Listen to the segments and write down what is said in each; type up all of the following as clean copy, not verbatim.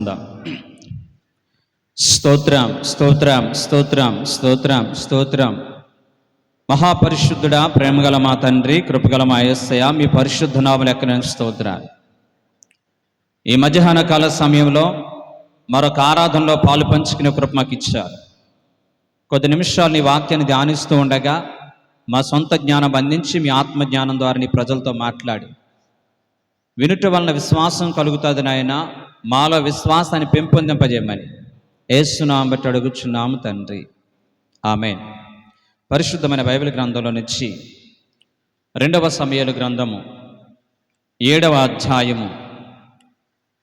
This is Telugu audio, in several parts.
చేసుకుందాం. స్తోత్రం స్తోత్రం స్తోత్రం స్తోత్రం స్తోత్రం. మహాపరిశుద్ధుడా, ప్రేమగల మా తండ్రి, కృపగల మా యేసయ్య, మీ పరిశుద్ధ నామములు ఎక్కడైనా స్తోత్రాలు. ఈ మధ్యాహ్న కాల సమయంలో మరొక ఆరాధనలో పాలు పంచుకునే కృప మాకు ఇచ్చారు. కొద్ది నిమిషాలు నీ వాక్యాన్ని ధ్యానిస్తూ ఉండగా మా సొంత జ్ఞానం అందించి మీ ఆత్మజ్ఞానం ద్వారా నీ ప్రజలతో మాట్లాడి వినుట వలన విశ్వాసం కలుగుతుంది నాయన. మాలో విశ్వాసాన్ని పెంపొందింపజేయమని యేసు నామమున బట్టి అడుగుచున్నాము తండ్రి, ఆమేన్. పరిశుద్ధమైన బైబిల్ గ్రంథంలో నుంచి 2వ సమూయేలు గ్రంథము 7వ అధ్యాయము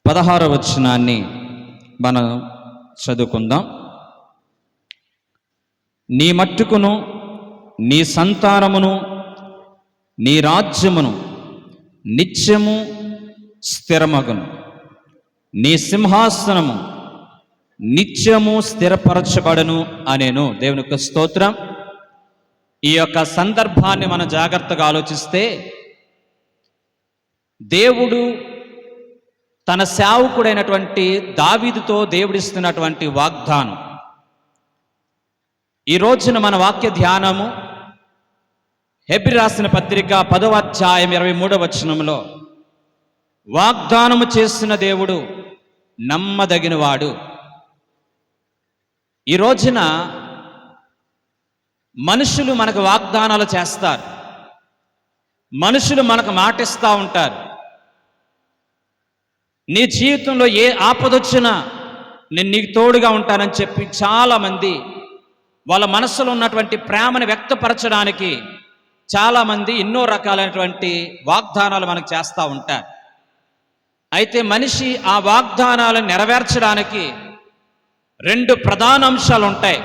16వ వచనాన్ని మనం చదువుకుందాం. నీ మట్టుకును నీ సంతానమును నీ రాజ్యమును నిత్యము స్థిరమగును, నీ సింహాసనము నిత్యము స్థిరపరచబడను అనేను. దేవుని యొక్క స్తోత్రం. ఈ యొక్క సందర్భాన్ని మనం జాగ్రత్తగా ఆలోచిస్తే, దేవుడు తన సేవకుడైనటువంటి దావీదుతో దేవుడిస్తున్నటువంటి వాగ్దానం. ఈ రోజున మన వాక్య ధ్యానము హెబ్రీ రాసిన పత్రిక 10వ అధ్యాయం 23వ వచనంలో, వాగ్దానము చేసిన దేవుడు నమ్మదగినవాడు. ఈ రోజున మనుషులు మనకు వాగ్దానాలు చేస్తారు, మనుషులు మనకు మాటిస్తూ ఉంటారు. నీ జీవితంలో ఏ ఆపదొచ్చినా నేను నీకు తోడుగా ఉంటానని చెప్పి చాలామంది వాళ్ళ మనసులో ఉన్నటువంటి ప్రేమను వ్యక్తపరచడానికి చాలామంది ఎన్నో రకాలైనటువంటి వాగ్దానాలు మనకు చేస్తూ ఉంటారు. అయితే మనిషి ఆ వాగ్దానాలను నెరవేర్చడానికి 2 ప్రధాన అంశాలు ఉంటాయి.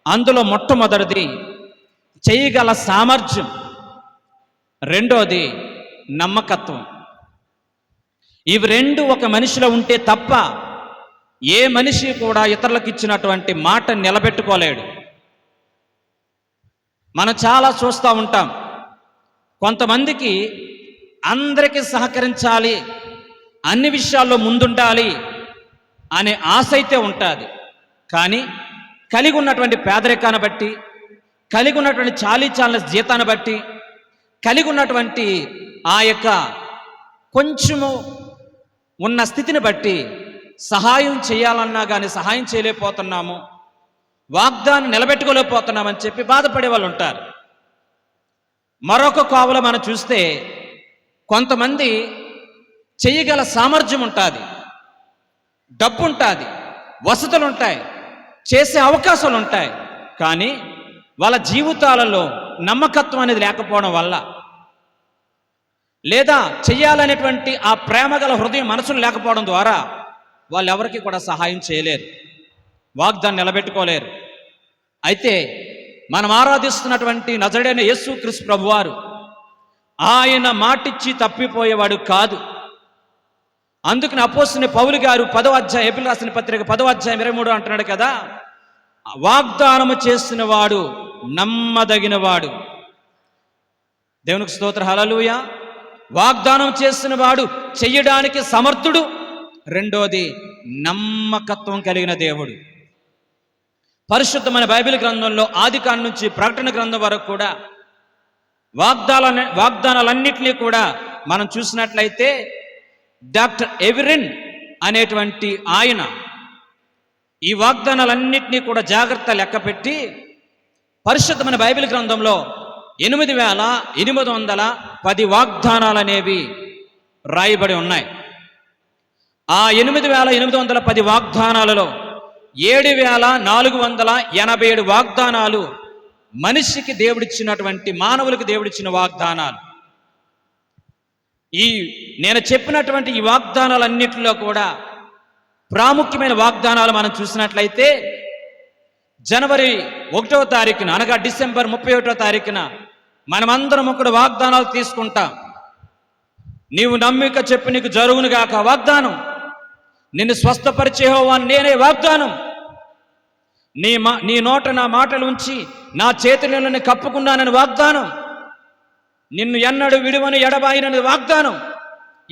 అందులో మొట్టమొదటిది చేయగల సామర్థ్యం, రెండోది నమ్మకత్వం. ఇవి 2 ఒక మనిషిలో ఉంటే తప్ప ఏ మనిషి కూడా ఇతరులకు ఇచ్చినటువంటి మాట నిలబెట్టుకోలేడు. మనం చాలా చూస్తూ ఉంటాం, కొంతమందికి అందరికీ సహకరించాలి, అన్ని విషయాల్లో ముందుండాలి అనే ఆశ అయితే ఉంటుంది. కానీ కలిగి ఉన్నటువంటి పేదరికాన్ని బట్టి, కలిగి ఉన్నటువంటి చాలీచాలన జీతాన్ని బట్టి, కలిగి ఉన్నటువంటి ఆ యొక్క కొంచెము ఉన్న స్థితిని బట్టి సహాయం చేయాలన్నా కానీ సహాయం చేయలేకపోతున్నాము, వాగ్దానం నిలబెట్టుకోలేకపోతున్నామని చెప్పి బాధపడే వాళ్ళు ఉంటారు. మరొక కోవలో మనం చూస్తే, కొంతమంది చేయగల సామర్థ్యం ఉంటుంది, డబ్బు ఉంటుంది, వసతులు ఉంటాయి, చేసే అవకాశాలు ఉంటాయి. కానీ వాళ్ళ జీవితాలలో నమ్మకత్వం అనేది లేకపోవడం వల్ల, లేదా చెయ్యాలనేటువంటి ఆ ప్రేమగల హృదయం మనసులు లేకపోవడం ద్వారా వాళ్ళు ఎవరికి కూడా సహాయం చేయలేరు, వాగ్దానం నిలబెట్టుకోలేరు. అయితే మనం ఆరాధిస్తున్నటువంటి నజరేయుడైన యేసుక్రీస్తు ప్రభువారు ఆయన మాటిచ్చి తప్పిపోయేవాడు కాదు. అందుకని అపోస్తలుడైన పౌలు గారు 10వ అధ్యాయం హెబ్రీ రాసిన పత్రిక 10వ అధ్యాయం 23 అంటున్నాడు కదా, వాగ్దానము చేసిన వాడు నమ్మదగినవాడు. దేవునికి స్తోత్రం, హల్లెలూయా. వాగ్దానం చేసిన వాడు చెయ్యడానికి సమర్థుడు, రెండోది నమ్మకత్వం కలిగిన దేవుడు. పరిశుద్ధమైన బైబిల్ గ్రంథంలో ఆదికాండం నుంచి ప్రకటన గ్రంథం వరకు కూడా వాగ్దానాలన్నింటినీ కూడా మనం చూసినట్లయితే, డాక్టర్ ఎవిరిన్ అనేటువంటి ఆయన ఈ వాగ్దానాలన్నింటినీ కూడా జాగ్రత్త లెక్కపెట్టి పరిశుద్ధమైన బైబిల్ గ్రంథంలో 8810 వాగ్దానాలు అనేవి రాయబడి ఉన్నాయి. ఆ 8810 వాగ్దానాలలో 7487 వాగ్దానాలు మనిషికి దేవుడిచ్చినటువంటి, మానవులకు దేవుడిచ్చిన వాగ్దానాలు. నేను చెప్పినటువంటి ఈ వాగ్దానాలన్నింటిలో కూడా ప్రాముఖ్యమైన వాగ్దానాలు మనం చూసినట్లయితే, జనవరి 1వ తారీఖున అనగా డిసెంబర్ 31వ తారీఖున మనమందరం ఒకడు వాగ్దానాలు తీసుకుంటాం. నీవు నమ్మిక చెప్పి నీకు జరుగునుగాక వాగ్దానం, నిన్ను స్వస్థపరిచే యెహోవా నేనే వాగ్దానం, నీ నోట నా మాటలు ఉంచి నా చేతులను కప్పుకున్నానని వాగ్దానం, నిన్ను ఎన్నడు విడువని ఎడబాయినని వాగ్దానం.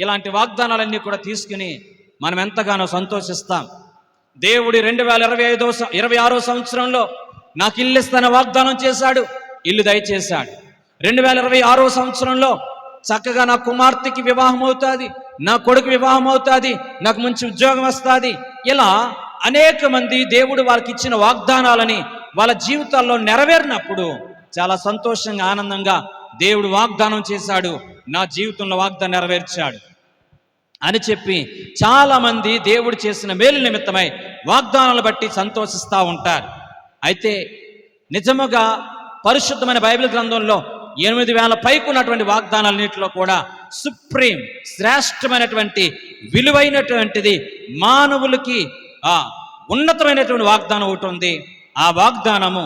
ఇలాంటి వాగ్దానాలన్నీ కూడా తీసుకుని మనం ఎంతగానో సంతోషిస్తాం. దేవుడి 2026 సంవత్సరంలో నాకు ఇల్లు ఇస్తానని వాగ్దానం చేశాడు, ఇల్లు దయచేశాడు. 2026 సంవత్సరంలో చక్కగా నా కుమార్తెకి వివాహం అవుతుంది, నా కొడుకు వివాహం అవుతుంది, నాకు మంచి ఉద్యోగం వస్తుంది. ఇలా అనేక మంది దేవుడు వారికి ఇచ్చిన వాగ్దానాలని వాళ్ళ జీవితాల్లో నెరవేరినప్పుడు చాలా సంతోషంగా ఆనందంగా దేవుడు వాగ్దానం చేశాడు, నా జీవితంలో వాగ్దానం నెరవేర్చాడు అని చెప్పి చాలా మంది దేవుడు చేసిన మేలు నిమిత్తమై వాగ్దానాలు బట్టి సంతోషిస్తూ ఉంటారు. అయితే నిజముగా పరిశుద్ధమైన బైబిల్ గ్రంథంలో 8,000 పైకి ఉన్నటువంటి వాగ్దానాలన్నింటిలో కూడా సుప్రీం శ్రేష్టమైనటువంటి విలువైనటువంటిది మానవులకి ఉన్నతమైనటువంటి వాగ్దానం ఒకటి ఉంది. ఆ వాగ్దానము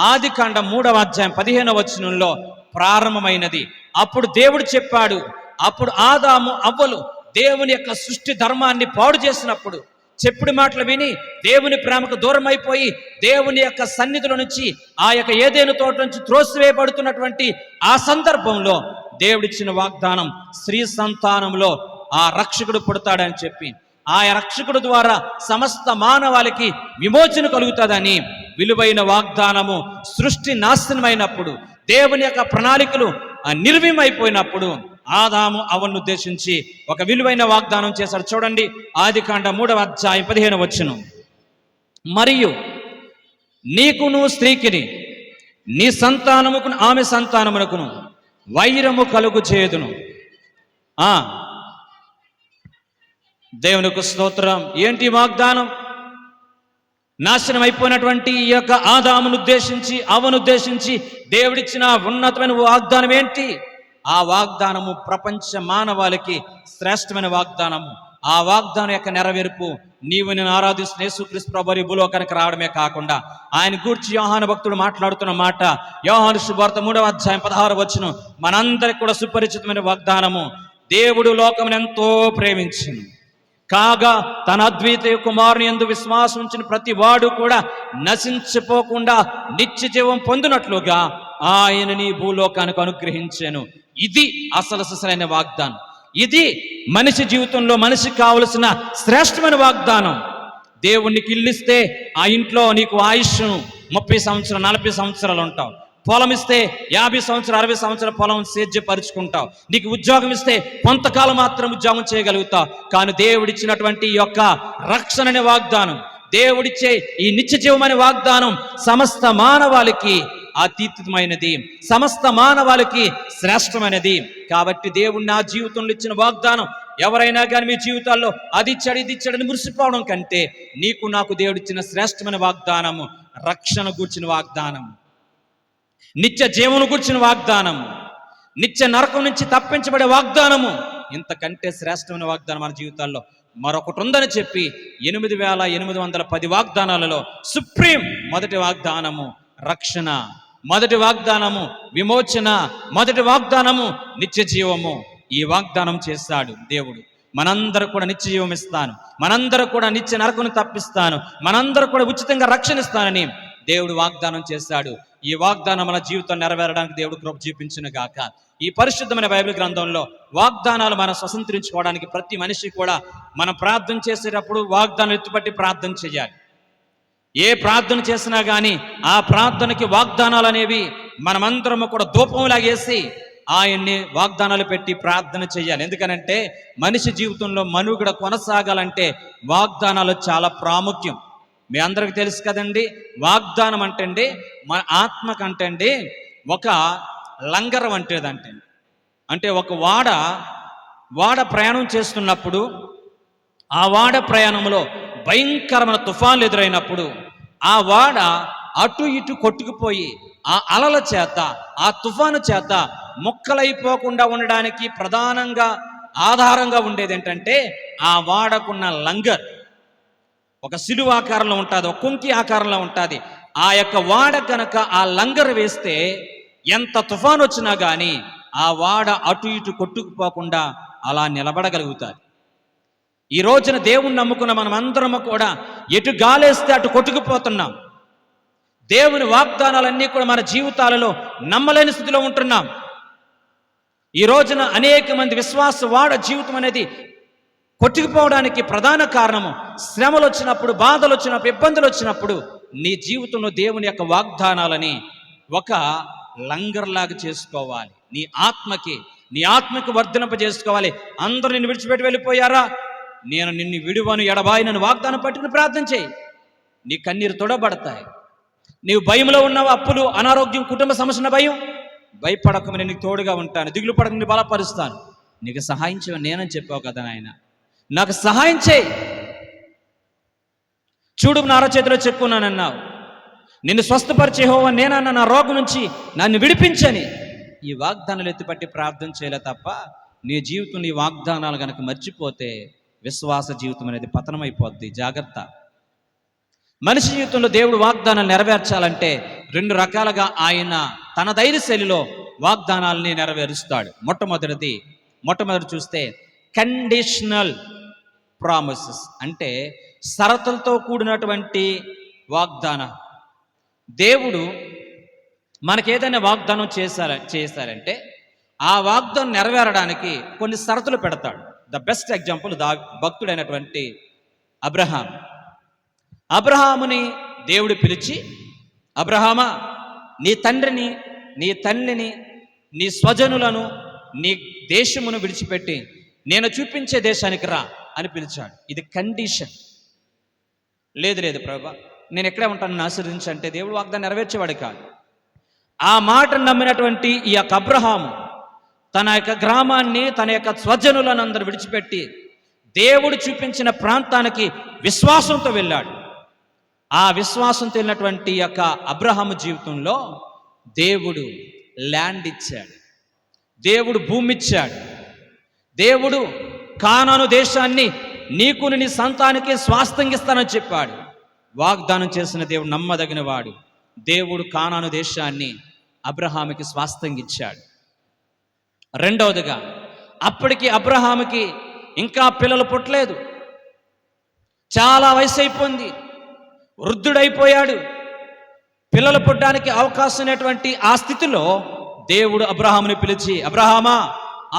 ఆదికాండం 3వ అధ్యాయం 15వ వచనంలో ప్రారంభమైనది. అప్పుడు దేవుడు చెప్పాడు, అప్పుడు ఆదాము అవ్వలు దేవుని యొక్క సృష్టి ధర్మాన్ని పాడు చేసినప్పుడు, చెప్పుడు మాటలు విని దేవుని ప్రేమకు దూరం అయిపోయి దేవుని యొక్క సన్నిధిలో నుంచి ఆ యొక్క ఏదైనా తోట నుంచి త్రోసివేయబడుతున్నటువంటి ఆ సందర్భంలో దేవుడిచ్చిన వాగ్దానం స్త్రీ సంతానంలో ఆ రక్షకుడు పుడతాడని చెప్పి, ఆ రక్షకుడు ద్వారా సమస్త మానవాళికి విమోచన కలుగుతుందని విలువైన వాగ్దానము సృష్టి నాశనమైనప్పుడు, దేవుని యొక్క ప్రణాళికలు నిర్వీమైపోయినప్పుడు ఆదాము అవ్వను ఉద్దేశించి ఒక విలువైన వాగ్దానం చేశాడు. చూడండి, ఆదికాండం 3వ అధ్యాయం 15వ వచనం. మరియు నీకును స్త్రీకిని నీ సంతానముకును ఆమె సంతానమునకును వైరము కలుగు చేదును. దేవునికి స్తోత్రం. ఏంటి వాగ్దానం? నాశనం అయిపోయినటువంటి ఈ యొక్క ఆదామును ఉద్దేశించి అవ్వను ఉద్దేశించి దేవుడిచ్చిన ఉన్నతమైన వాగ్దానం ఏంటి? ఆ వాగ్దానము ప్రపంచ మానవాళికి శ్రేష్టమైన వాగ్దానము. ఆ వాగ్దానం యొక్క నెరవేర్పు నీవు నేను ఆరాధిస్తున్న యేసుక్రీస్తు ప్రభువు భూలోకానికి రావడమే కాకుండా ఆయన గూర్చి యోహాను భక్తుడు మాట్లాడుతున్న మాట, యోహాను శుభవార్త 3వ అధ్యాయం 16వ వచనం మనందరికి కూడా సుపరిచితమైన వాగ్దానము. దేవుడు లోకమును ఎంతో ప్రేమించును కాగా తన అద్వితీయ కుమారుని యందు విశ్వాసం ఉంచిన ప్రతి వాడు కూడా నశించిపోకుండా నిత్య జీవం పొందినట్లుగా ఆయనని భూలోకానికి అనుగ్రహించాను. ఇది అసలు సిసలైన వాగ్దానం. ఇది మనిషి జీవితంలో మనిషికి కావలసిన శ్రేష్టమైన వాగ్దానం. దేవునికి ఇల్లిస్తే ఆ ఇంట్లో నీకు ఆయుష్ 30 సంవత్సరాలు 40 సంవత్సరాలు ఉంటావు. పొలం ఇస్తే 50 సంవత్సరాలు 60 సంవత్సరాల పొలం సేద్యపరుచుకుంటావు. నీకు ఉద్యోగం ఇస్తే కొంతకాలం మాత్రం ఉద్యోగం చేయగలుగుతావు. కానీ దేవుడిచ్చినటువంటి ఈ యొక్క రక్షణ అనే వాగ్దానం, దేవుడిచ్చే ఈ నిత్య జీవం అనే వాగ్దానం సమస్త మానవాళికి అతీతమైనది, సమస్త మానవాళికి శ్రేష్టమైనది. కాబట్టి దేవుడు నా జీవితంలో ఇచ్చిన వాగ్దానం ఎవరైనా కానీ మీ జీవితాల్లో అది ఇచ్చాడు ఇది ఇచ్చాడని మురిసిపోవడం కంటే నీకు నాకు దేవుడిచ్చిన శ్రేష్టమైన వాగ్దానము రక్షణ గూర్చిన వాగ్దానం, నిత్య జీవను గూర్చిన వాగ్దానము, నిత్య నరకం నుంచి తప్పించబడే వాగ్దానము. ఇంతకంటే శ్రేష్టమైన వాగ్దానం మన జీవితాల్లో మరొకటి ఉందని చెప్పి 8,810 వాగ్దానాలలో సుప్రీం మొదటి వాగ్దానము రక్షణ, మొదటి వాగ్దానము విమోచన, మొదటి వాగ్దానము నిత్య జీవము. ఈ వాగ్దానం చేస్తాడు దేవుడు. మనందరూ కూడా నిత్య జీవం ఇస్తాను, మనందరూ కూడా నిత్య నరకును తప్పిస్తాను, మనందరూ కూడా ఉచితంగా రక్షణ ఇస్తానని దేవుడు వాగ్దానం చేశాడు. ఈ వాగ్దానం మన జీవితం నెరవేరడానికి దేవుడు కృప చూపించును గాక. ఈ పరిశుద్ధమైన బైబిల్ గ్రంథంలో వాగ్దానాలు మనం స్వతంత్రించుకోవడానికి ప్రతి మనిషి కూడా మనం ప్రార్థన చేసేటప్పుడు వాగ్దానం ఎత్తుపట్టి ప్రార్థన చేయాలి. ఏ ప్రార్థన చేసినా కానీ ఆ ప్రార్థనకి వాగ్దానాలు అనేవి మనమందరము కూడా ధూపంలాగేసి ఆయన్ని వాగ్దానాలు పెట్టి ప్రార్థన చేయాలి. ఎందుకనంటే మనిషి జీవితంలో మనుగడ కొనసాగాలంటే వాగ్దానాలు చాలా ప్రాముఖ్యం. మీ అందరికి తెలుసు కదండి, వాగ్దానం అంటే మన ఆత్మ కంటే ఒక లంగరం అంటేదంటే, అంటే ఒక వాడ ప్రయాణం చేస్తున్నప్పుడు ఆ వాడ ప్రయాణంలో భయంకరమైన తుఫాన్లు ఎదురైనప్పుడు ఆ వాడ అటు ఇటు కొట్టుకుపోయి ఆ అలల చేత ఆ తుఫాను చేత ముక్కలైపోకుండా ఉండడానికి ప్రధానంగా ఆధారంగా ఉండేది ఏంటంటే ఆ వాడకున్న లంగర్ ఒక సిలువ ఆకారంలో ఉంటుంది, ఒక కుంకి ఆకారంలో ఉంటుంది. ఆ యొక్క వాడ కనుక ఆ లంగర్ వేస్తే ఎంత తుఫాను వచ్చినా కానీ ఆ వాడ అటు ఇటు కొట్టుకుపోకుండా అలా నిలబడగలుగుతారు. ఈ రోజున దేవుణ్ణి నమ్ముకున్న మనం అందరము కూడా ఎటు గాలేస్తే అటు కొట్టుకుపోతున్నాం. దేవుని వాగ్దానాలన్నీ కూడా మన జీవితాలలో నమ్మలేని స్థితిలో ఉంటున్నాం. ఈ రోజున అనేక మంది విశ్వాస వాడ జీవితం అనేది కొట్టుకుపోవడానికి ప్రధాన కారణము శ్రమలు వచ్చినప్పుడు, బాధలు వచ్చినప్పుడు, ఇబ్బందులు వచ్చినప్పుడు నీ జీవితంలో దేవుని యొక్క వాగ్దానాలని ఒక లంగర్లాగా చేసుకోవాలి. నీ ఆత్మకి వర్ధనింప చేసుకోవాలి. అందరూ నిన్ను విడిచిపెట్టి వెళ్ళిపోయారా, నేను నిన్ను విడువను, ఎడబాయినను వాగ్దానం పట్టుకుని ప్రార్థన చేయి. నీ కన్నీరు తొడబడతాయి. నీవు భయంలో ఉన్నావు, అప్పులు, అనారోగ్యం, కుటుంబ సమస్యల భయం, భయపడక నేను నీకు తోడుగా ఉంటాను, దిగులు పడక నేను బలపరుస్తాను, నీకు సహాయం చేయమని నేనని చెప్పావు కదా నాయన, నాకు సహాయం చేయి. చూడు నా చేతిలో చెక్కున్నానన్నావు, నిన్ను స్వస్థపరిచే యెహోవా నేనన్నా, నా రోగం నుంచి నన్ను విడిపించని ఈ వాగ్దానాలు ఎత్తిపట్టి ప్రార్థన చేయలే తప్ప నీ జీవితం నీ వాగ్దానాలు కనుక మర్చిపోతే విశ్వాస జీవితం అనేది పతనమైపోద్ది. జాగ్రత్త. మనిషి జీవితంలో దేవుడు వాగ్దానాలు నెరవేర్చాలంటే రెండు రకాలుగా ఆయన తన ధైర్య శైలిలో వాగ్దానాలని నెరవేరుస్తాడు. మొట్టమొదటి చూస్తే కండిషనల్ ప్రామిసెస్, అంటే షరతులతో కూడినటువంటి వాగ్దానం. దేవుడు మనకేదైనా వాగ్దానం చేశారంటే ఆ వాగ్దానం నెరవేరడానికి కొన్ని షరతులు పెడతాడు. ద బెస్ట్ ఎగ్జాంపుల్ భక్తుడైనటువంటి అబ్రహాముని దేవుడు పిలిచి, అబ్రహామా, నీ తండ్రిని, నీ తల్లిని, నీ స్వజనులను, నీ దేశమును విడిచిపెట్టి నేను చూపించే దేశానికి రా అని పిలిచాడు. ఇది కండిషన్. లేదు ప్రభా, నేను ఎక్కడే ఉంటాను, ఆశీర్వదించంటే దేవుడు వాగ్దానం నెరవేర్చేవాడు కాదు. ఆ మాటను నమ్మినటువంటి ఈ యొక్క అబ్రహాము తన యొక్క గ్రామాన్ని, తన యొక్క స్వజనులను అందరూ విడిచిపెట్టి దేవుడు చూపించిన ప్రాంతానికి విశ్వాసంతో వెళ్ళాడు. ఆ విశ్వాసంతో వెళ్ళినటువంటి యొక్క అబ్రహాము జీవితంలో దేవుడు ల్యాండ్ ఇచ్చాడు, దేవుడు భూమి ఇచ్చాడు, దేవుడు కానాను దేశాన్ని నీకు నీ సంతానికి స్వాస్థ్యంగిస్తానని చెప్పాడు. వాగ్దానం చేసిన దేవుడు నమ్మదగిన వాడు. దేవుడు కానాను దేశాన్ని అబ్రహాముకి స్వాస్థ్యంగిచ్చాడు. రెండవదిగా, అప్పటికి అబ్రహాముకి ఇంకా పిల్లలు పుట్టలేదు, చాలా వయసు అయిపోయింది, వృద్ధుడైపోయాడు. పిల్లలు పుట్టడానికి అవకాశం ఉన్నటువంటి ఆ స్థితిలో దేవుడు అబ్రహాముని పిలిచి, అబ్రహామా,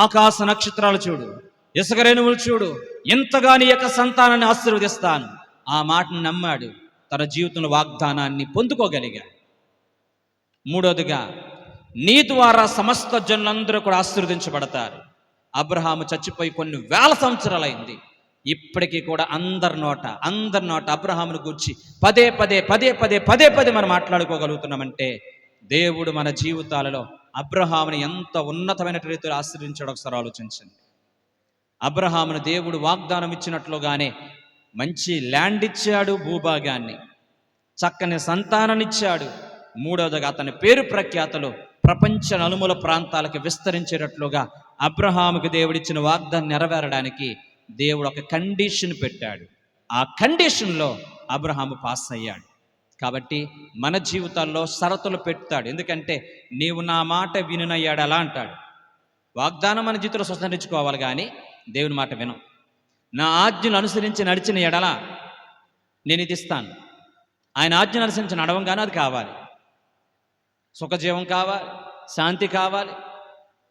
ఆకాశ నక్షత్రాలు చూడు, ఇసుక రేణువులు చూడు, ఎంతగా నీ యొక్క సంతానాన్ని ఆశీర్వదిస్తాను. ఆ మాటను నమ్మాడు, తన జీవితంలో వాగ్దానాన్ని పొందుకోగలిగాడు. మూడవదిగా, నీ ద్వారా సమస్త జనులందరూ కూడా ఆశీర్వదించబడతారు. అబ్రహాము చచ్చిపోయి కొన్ని వేల సంవత్సరాలైంది, ఇప్పటికీ కూడా అందరి నోట అబ్రహామును గురించి పదే పదే మనం మాట్లాడుకోగలుగుతున్నామంటే దేవుడు మన జీవితాలలో అబ్రహాముని ఎంత ఉన్నతమైన రీతిలో ఆశీర్వదించాడో ఒకసారి ఆలోచించండి. అబ్రహామును దేవుడు వాగ్దానం ఇచ్చినట్లుగానే మంచి ల్యాండ్ ఇచ్చాడు, భూభాగాన్ని, చక్కని సంతానాన్ని ఇచ్చాడు. మూడవదిగా, అతని పేరు ప్రఖ్యాతలు ప్రపంచ నలుమూల ప్రాంతాలకు విస్తరించేటట్లుగా అబ్రహాముకి దేవుడిచ్చిన వాగ్దానం నెరవేరడానికి దేవుడు ఒక కండిషన్ పెట్టాడు. ఆ కండిషన్లో అబ్రహాము పాస్ అయ్యాడు. కాబట్టి మన జీవితాల్లో షరతులు పెడతాడు. ఎందుకంటే నీవు నా మాట వినునయ్యాడు అలా అంటాడు. వాగ్దానం మన జీవితంలో స్వతంత్రించుకోవాలి, కానీ దేవుని మాట వినం. నా ఆజ్ఞలు అనుసరించి నడిచిన ఎడల నేను ఇది ఇస్తాను. ఆయన ఆజ్ఞలు అనుసరించి నడవంగానే అది కావాలి. సుఖజీవం కావాలి, శాంతి కావాలి,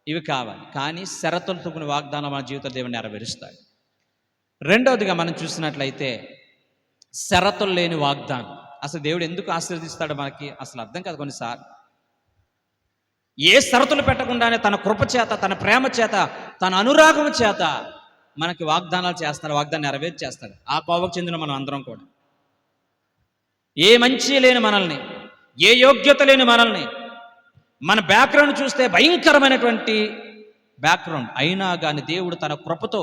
ఇవి కావాలి. కానీ షరతులతో కొన్ని వాగ్దానం మన జీవితంలో దేవుని నెరవేరుస్తాడు. రెండవదిగా మనం చూసినట్లయితే షరతులు లేని వాగ్దానం. అసలు దేవుడు ఎందుకు ఆశీర్వదిస్తాడో మనకి అసలు అర్థం కాదు. కొన్నిసార్లు ఏ షరతులు పెట్టకుండానే తన కృప చేత, తన ప్రేమ చేత, తన అనురాగం చేత మనకి వాగ్దానాలు చేస్తాడు, వాగ్దానం నెరవేర్చేస్తాడు. ఆ కోవకు చెందిన మనం అందరం కూడా ఏ మంచి లేని మనల్ని, ఏ యోగ్యత లేని మనల్ని, మన బ్యాక్గ్రౌండ్ చూస్తే భయంకరమైనటువంటి బ్యాక్గ్రౌండ్ అయినా కానీ దేవుడు తన కృపతో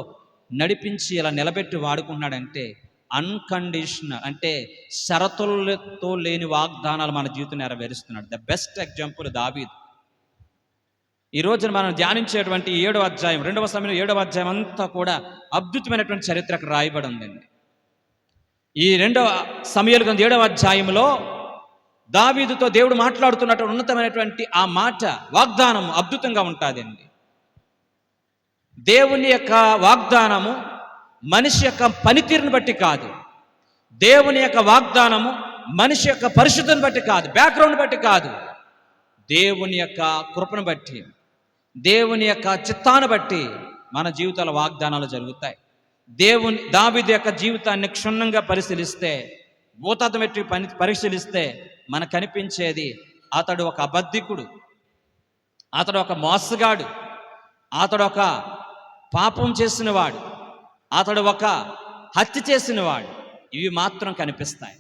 నడిపించి ఇలా నిలబెట్టి వాడుకున్నాడంటే అన్కండిషనల్, అంటే షరతులతో లేని వాగ్దానాలు మన జీవితం నెరవేరుస్తున్నాడు. ద బెస్ట్ ఎగ్జాంపుల్ దావీదు. ఈ రోజున మనం ధ్యానించేటువంటి 7వ అధ్యాయం, 2వ సమయంలో 7వ అధ్యాయం అంతా కూడా అద్భుతమైనటువంటి చరిత్ర అక్కడ రాయబడి ఉందండి. ఈ 2వ సమూయేలు గ్రంథం 7వ అధ్యాయంలో దావీదుతో దేవుడు మాట్లాడుతున్నటువంటి ఉన్నతమైనటువంటి ఆ మాట, వాగ్దానము అద్భుతంగా ఉంటుందండి. దేవుని యొక్క వాగ్దానము మనిషి యొక్క పనితీరుని బట్టి కాదు, దేవుని యొక్క వాగ్దానము మనిషి యొక్క పరిశుద్ధిని బట్టి కాదు, బ్యాక్గ్రౌండ్ బట్టి కాదు, దేవుని యొక్క కృపను బట్టి, దేవుని యొక్క చిత్తాన్ని బట్టి మన జీవితాల వాగ్దానాలు జరుగుతాయి. దావీదు యొక్క జీవితాన్ని క్షుణ్ణంగా పరిశీలిస్తే, భూతద్దం పెట్టి పరిశీలిస్తే మనకు కనిపించేది, అతడు ఒక అబద్ధికుడు, అతడు ఒక మోసగాడు, అతడు ఒక పాపం చేసినవాడు, అతడు ఒక హత్య చేసినవాడు. ఇవి మాత్రం కనిపిస్తాయి.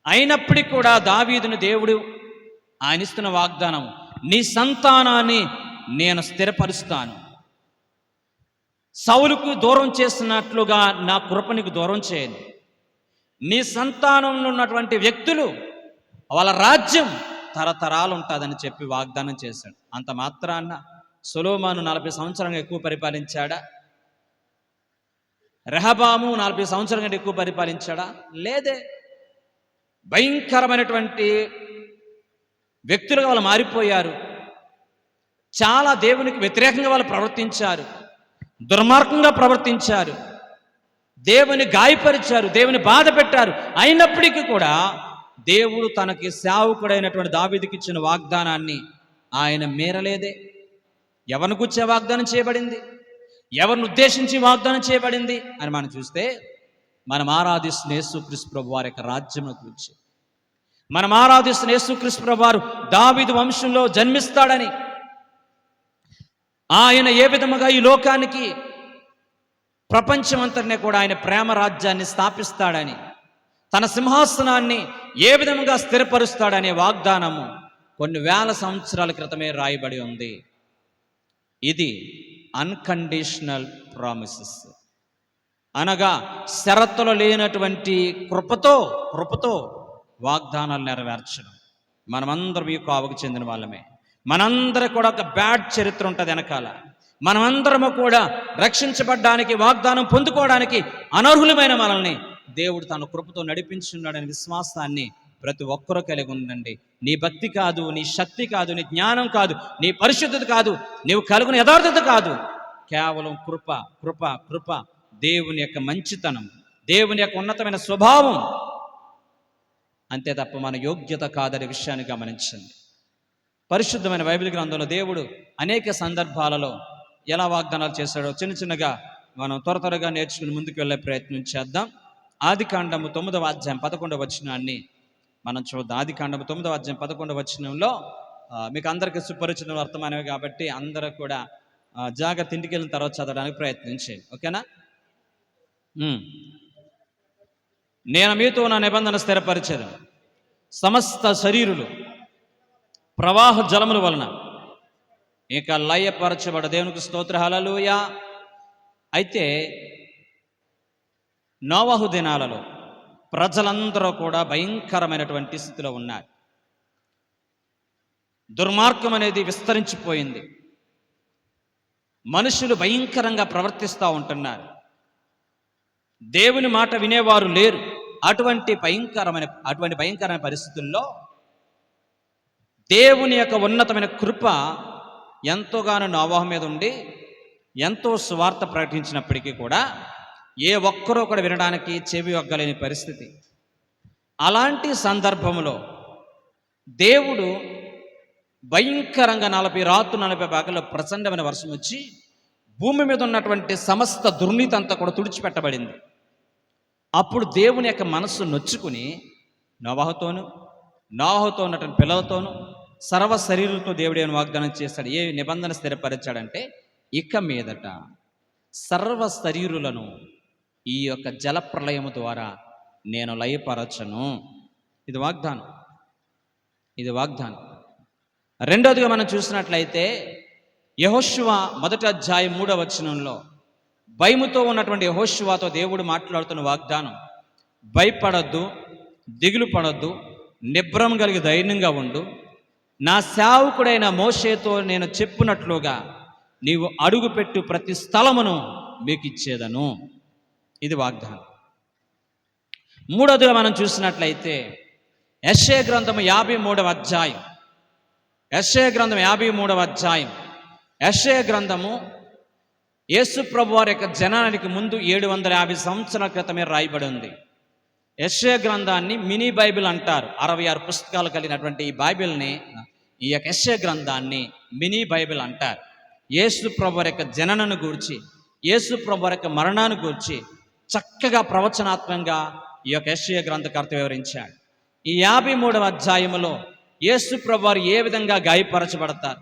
అయినప్పటికీ కూడా దావీదుని దేవుడు ఆయన ఇస్తున్న వాగ్దానం, నీ సంతానాన్ని నేను స్థిరపరుస్తాను. సౌలుకు దూరం చేసినట్లుగా నా కృప నీకు దూరం చేయను. నీ సంతానంలో ఉన్నటువంటి వ్యక్తులు, వాళ్ళ రాజ్యం తరతరాలు ఉంటుందని చెప్పి వాగ్దానం చేశాడు. అంత మాత్రాన సొలొమోను 40 సంవత్సరాలు ఎక్కువ పరిపాలించాడా? రెహబాము 40 సంవత్సరాల కంటే ఎక్కువ పరిపాలించాడా? లేదే. భయంకరమైనటువంటి వ్యక్తులుగా వాళ్ళు మారిపోయారు. చాలా దేవునికి వ్యతిరేకంగా వాళ్ళు ప్రవర్తించారు, దుర్మార్గంగా ప్రవర్తించారు, దేవుని గాయపరిచారు, దేవుని బాధ పెట్టారు. అయినప్పటికీ కూడా దేవుడు తనకి సేవకుడైనటువంటి దావీదుకి ఇచ్చిన వాగ్దానాన్ని ఆయన మీరలేదే. ఎవరిని గుర్చే వాగ్దానం చేయబడింది, ఎవరిని ఉద్దేశించి వాగ్దానం చేయబడింది అని మనం చూస్తే, మనం ఆరాధిస్తున్న యేసుక్రీస్తు ప్రభు వారి యొక్క రాజ్యమును గురించి, మనం ఆరాధిస్తున్న యేసుక్రీస్తు ప్రభు వారు దావీదు వంశంలో జన్మిస్తాడని, ఆయన ఏ విధముగా ఈ లోకానికి ప్రపంచమంతటినీ కూడా ఆయన ప్రేమ రాజ్యాన్ని స్థాపిస్తాడని, తన సింహాసనాన్ని ఏ విధముగా స్థిరపరుస్తాడనే వాగ్దానము కొన్ని వేల సంవత్సరాల క్రితమే రాయబడి ఉంది. ఇది అన్కండిషనల్ ప్రామిసెస్, అనగా షరతులు లేనటువంటి కృపతో వాగ్దానాలు నెరవేర్చడం. మనమందరం ఈ కోవకు చెందిన వాళ్ళమే. మనందరూ కూడా ఒక బ్యాడ్ చరిత్ర ఉంటుంది వెనకాల. మనమందరము కూడా రక్షించబడ్డానికి, వాగ్దానం పొందుకోవడానికి అనర్హులమైన మనల్ని దేవుడు తన కృపతో నడిపించున్నాడనే విశ్వాసాన్ని ప్రతి ఒక్కరూ కలిగి ఉండండి. నీ భక్తి కాదు, నీ శక్తి కాదు, నీ జ్ఞానం కాదు, నీ పరిశుద్ధత కాదు, నీవు కలుగున యథార్థత కాదు, కేవలం కృప, దేవుని యొక్క మంచితనం, దేవుని యొక్క ఉన్నతమైన స్వభావం, అంతే తప్ప మన యోగ్యత కాదనే విషయాన్ని గమనించండి. పరిశుద్ధమైన బైబిల్ గ్రంథంలో దేవుడు అనేక సందర్భాలలో ఎలా వాగ్దానాలు చేశాడో చిన్నగా మనం త్వరగా నేర్చుకుని ముందుకు వెళ్ళే ప్రయత్నం చేద్దాం. ఆదికాండము 9వ అధ్యాయం 11వ వచనాన్ని మనం చూద్దాం. ఆదికాండము 9వ అధ్యాయం 11వ వచనంలో మీకు అందరికీ సుపరిచితం వర్తమానమే కాబట్టి అందరూ కూడా జాగ్రత్త ఇంటికి వెళ్ళిన తర్వాత చదవడానికి ప్రయత్నించేయండి. ఓకేనా? నేను మీతో నా నిబంధన స్థిరపరిచేది, సమస్త శరీరులు ప్రవాహ జలముల వలన ఇక లయపరచబడ. దేవునికి స్తోత్ర, హల్లెలూయా. అయితే నోవహు దినాలలో ప్రజలందరూ కూడా భయంకరమైనటువంటి స్థితిలో ఉన్నారు. దుర్మార్గం అనేది విస్తరించిపోయింది. మనుషులు భయంకరంగా ప్రవర్తిస్తూ ఉంటున్నారు. దేవుని మాట వినేవారు లేరు. అటువంటి భయంకరమైన పరిస్థితుల్లో దేవుని యొక్క ఉన్నతమైన కృప ఎంతోగానో నోవహు మీద ఉండి ఎంతో సువార్త ప్రకటించినప్పటికీ కూడా ఏ ఒక్కరూ కూడా వినడానికి చెవి ఒగ్గలేని పరిస్థితి. అలాంటి సందర్భంలో దేవుడు భయంకరంగా 40 రాత్రులు 40 పగలు ప్రచండమైన వర్షం వచ్చి భూమి మీద ఉన్నటువంటి సమస్త దుర్నీతి అంతా కూడా తుడిచిపెట్టబడింది. అప్పుడు దేవుని యొక్క మనస్సు నొచ్చుకుని నోవహుతో ఉన్నటువంటి పిల్లలతోనూ సర్వ శరీరులతో దేవుడు ఏమైనా వాగ్దానం చేశాడు. ఏ నిబంధన స్థిరపరిచాడంటే, ఇక మీదట సర్వ శరీరులను ఈ యొక్క జలప్రలయము ద్వారా నేను లయపరచను. ఇది వాగ్దానం. రెండోదిగా మనం చూసినట్లయితే యెహోషువ 1వ అధ్యాయం 3వ వచనంలో భయముతో ఉన్నటువంటి యెహోషువతో దేవుడు మాట్లాడుతున్న వాగ్దానం, భయపడద్దు, దిగులు పడద్దు, నిబ్రం కలిగి ధైర్యంగా ఉండు. నా సేవకుడైన మోషేతో నేను చెప్పినట్లుగా నీవు అడుగుపెట్టు ప్రతి స్థలమును మీకు ఇచ్చేదను. ఇది వాగ్దానం. మూడోదిగా మనం చూసినట్లయితే యెషయా గ్రంథం 53వ అధ్యాయం. యెషయా గ్రంథము యేసు ప్రభు వారి యొక్క జననానికి ముందు 750 సంవత్సరాల క్రితమే రాయబడి ఉంది. యెషయా గ్రంథాన్ని మినీ బైబిల్ అంటారు. 66 పుస్తకాలు కలిగినటువంటి ఈ బైబిల్ని, ఈ యొక్క యెషయా గ్రంథాన్ని మినీ బైబిల్ అంటారు. యేసు ప్రభు వారి యొక్క జననను గూర్చి, యేసు ప్రభు వారి యొక్క మరణాన్ని గూర్చి చక్కగా ప్రవచనాత్మకంగా ఈ యొక్క యెషయా గ్రంథకర్త వివరించాడు. ఈ 53వ అధ్యాయములో యేసు ప్రభువారు ఏ విధంగా గాయపరచబడతారు,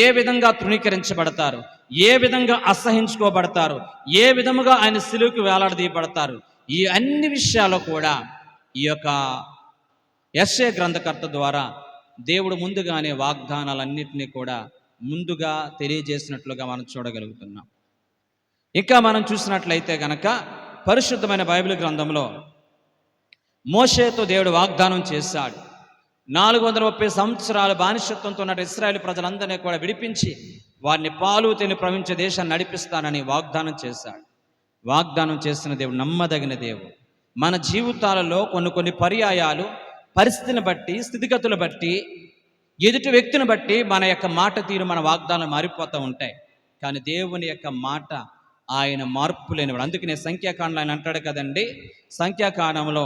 ఏ విధంగా తృణీకరించబడతారు, ఏ విధంగా అసహించుకోబడతారు, ఏ విధముగా ఆయన సిలువకు వేలాడదీయబడతారు, ఈ అన్ని విషయాలు కూడా ఈ యొక్క యెషయా గ్రంథకర్త ద్వారా దేవుడు ముందుగానే వాగ్దానాలన్నింటినీ కూడా ముందుగా తెలియజేసినట్లుగా మనం చూడగలుగుతున్నాం. ఇంకా మనం చూసినట్లయితే గనక పరిశుద్ధమైన బైబిల్ గ్రంథంలో మోషేతో దేవుడు వాగ్దానం చేశాడు. 430 సంవత్సరాల బానిసత్వంతో ఉన్న ఇశ్రాయేలు ప్రజలందరినీ కూడా విడిపించి వారిని పాలు తేనె ప్రవహించే దేశాన్ని నడిపిస్తానని వాగ్దానం చేశాడు. వాగ్దానం చేసిన దేవుడు నమ్మదగిన దేవుడు. మన జీవితాలలో కొన్ని పర్యాయాలు పరిస్థితిని బట్టి, స్థితిగతులు బట్టి, ఎదుటి వ్యక్తిని బట్టి మన యొక్క మాట తీరు, మన వాగ్దానాలు మారిపోతూ ఉంటాయి. కానీ దేవుని యొక్క మాట ఆయన మార్పు లేనివాడు. అందుకనే సంఖ్యాకాండంలో ఆయన అంటాడు కదండి, సంఖ్యాకాండంలో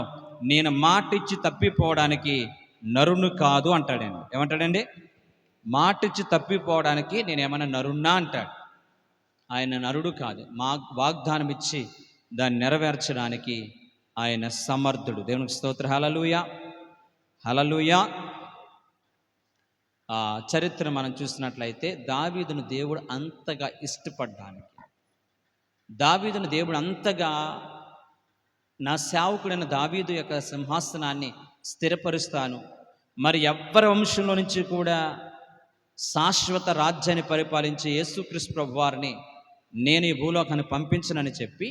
నేను మాట ఇచ్చి తప్పిపోవడానికి నరును కాదు అంటాడండి. ఏమంటాడండి? మాట ఇచ్చి తప్పిపోవడానికి నేను ఏమైనా నరున్నా అంటాడు. ఆయన నరుడు కాదు. వాగ్దానం ఇచ్చి దాన్ని నెరవేర్చడానికి ఆయన సమర్థుడు. దేవునికి స్తోత్రం. హల్లెలూయా, హల్లెలూయా. చరిత్ర మనం చూసినట్లయితే దావీదును దేవుడు అంతగా ఇష్టపడ్డానికి, దావీదును దేవుడు అంతగా నా సేవకుడైన దావీదు యొక్క సింహాసనాన్ని స్థిరపరుస్తాను, మరి ఎవ్వరి వంశంలో నుంచి కూడా శాశ్వత రాజ్యాన్ని పరిపాలించే యేసుక్రీస్తు ప్రభువారిని నేను ఈ భూలోకాన్ని పంపించనని చెప్పి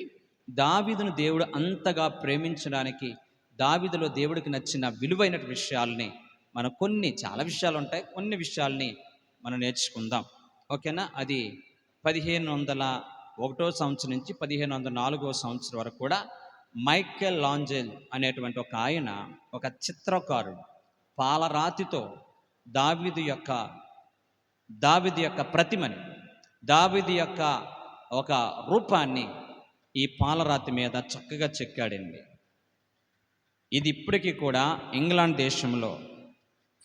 దావీదును దేవుడు అంతగా ప్రేమించడానికి, దావీదులో దేవుడికి నచ్చిన విలువైన విషయాల్ని మనం చాలా విషయాలు ఉంటాయి, కొన్ని విషయాల్ని మనం నేర్చుకుందాం. ఓకేనా? అది 1501 సంవత్సరం నుంచి 1504 సంవత్సరం వరకు కూడా మైకేల్ లాంజెల్ అనేటువంటి ఒక ఆయన, ఒక చిత్రకారుడు, పాలరాతితో దావీదు యొక్క ప్రతిమని, దావీదు యొక్క ఒక రూపాన్ని ఈ పాలరాతి మీద చక్కగా చెక్కాడండి. ఇది ఇప్పటికీ కూడా ఇంగ్లాండ్ దేశంలో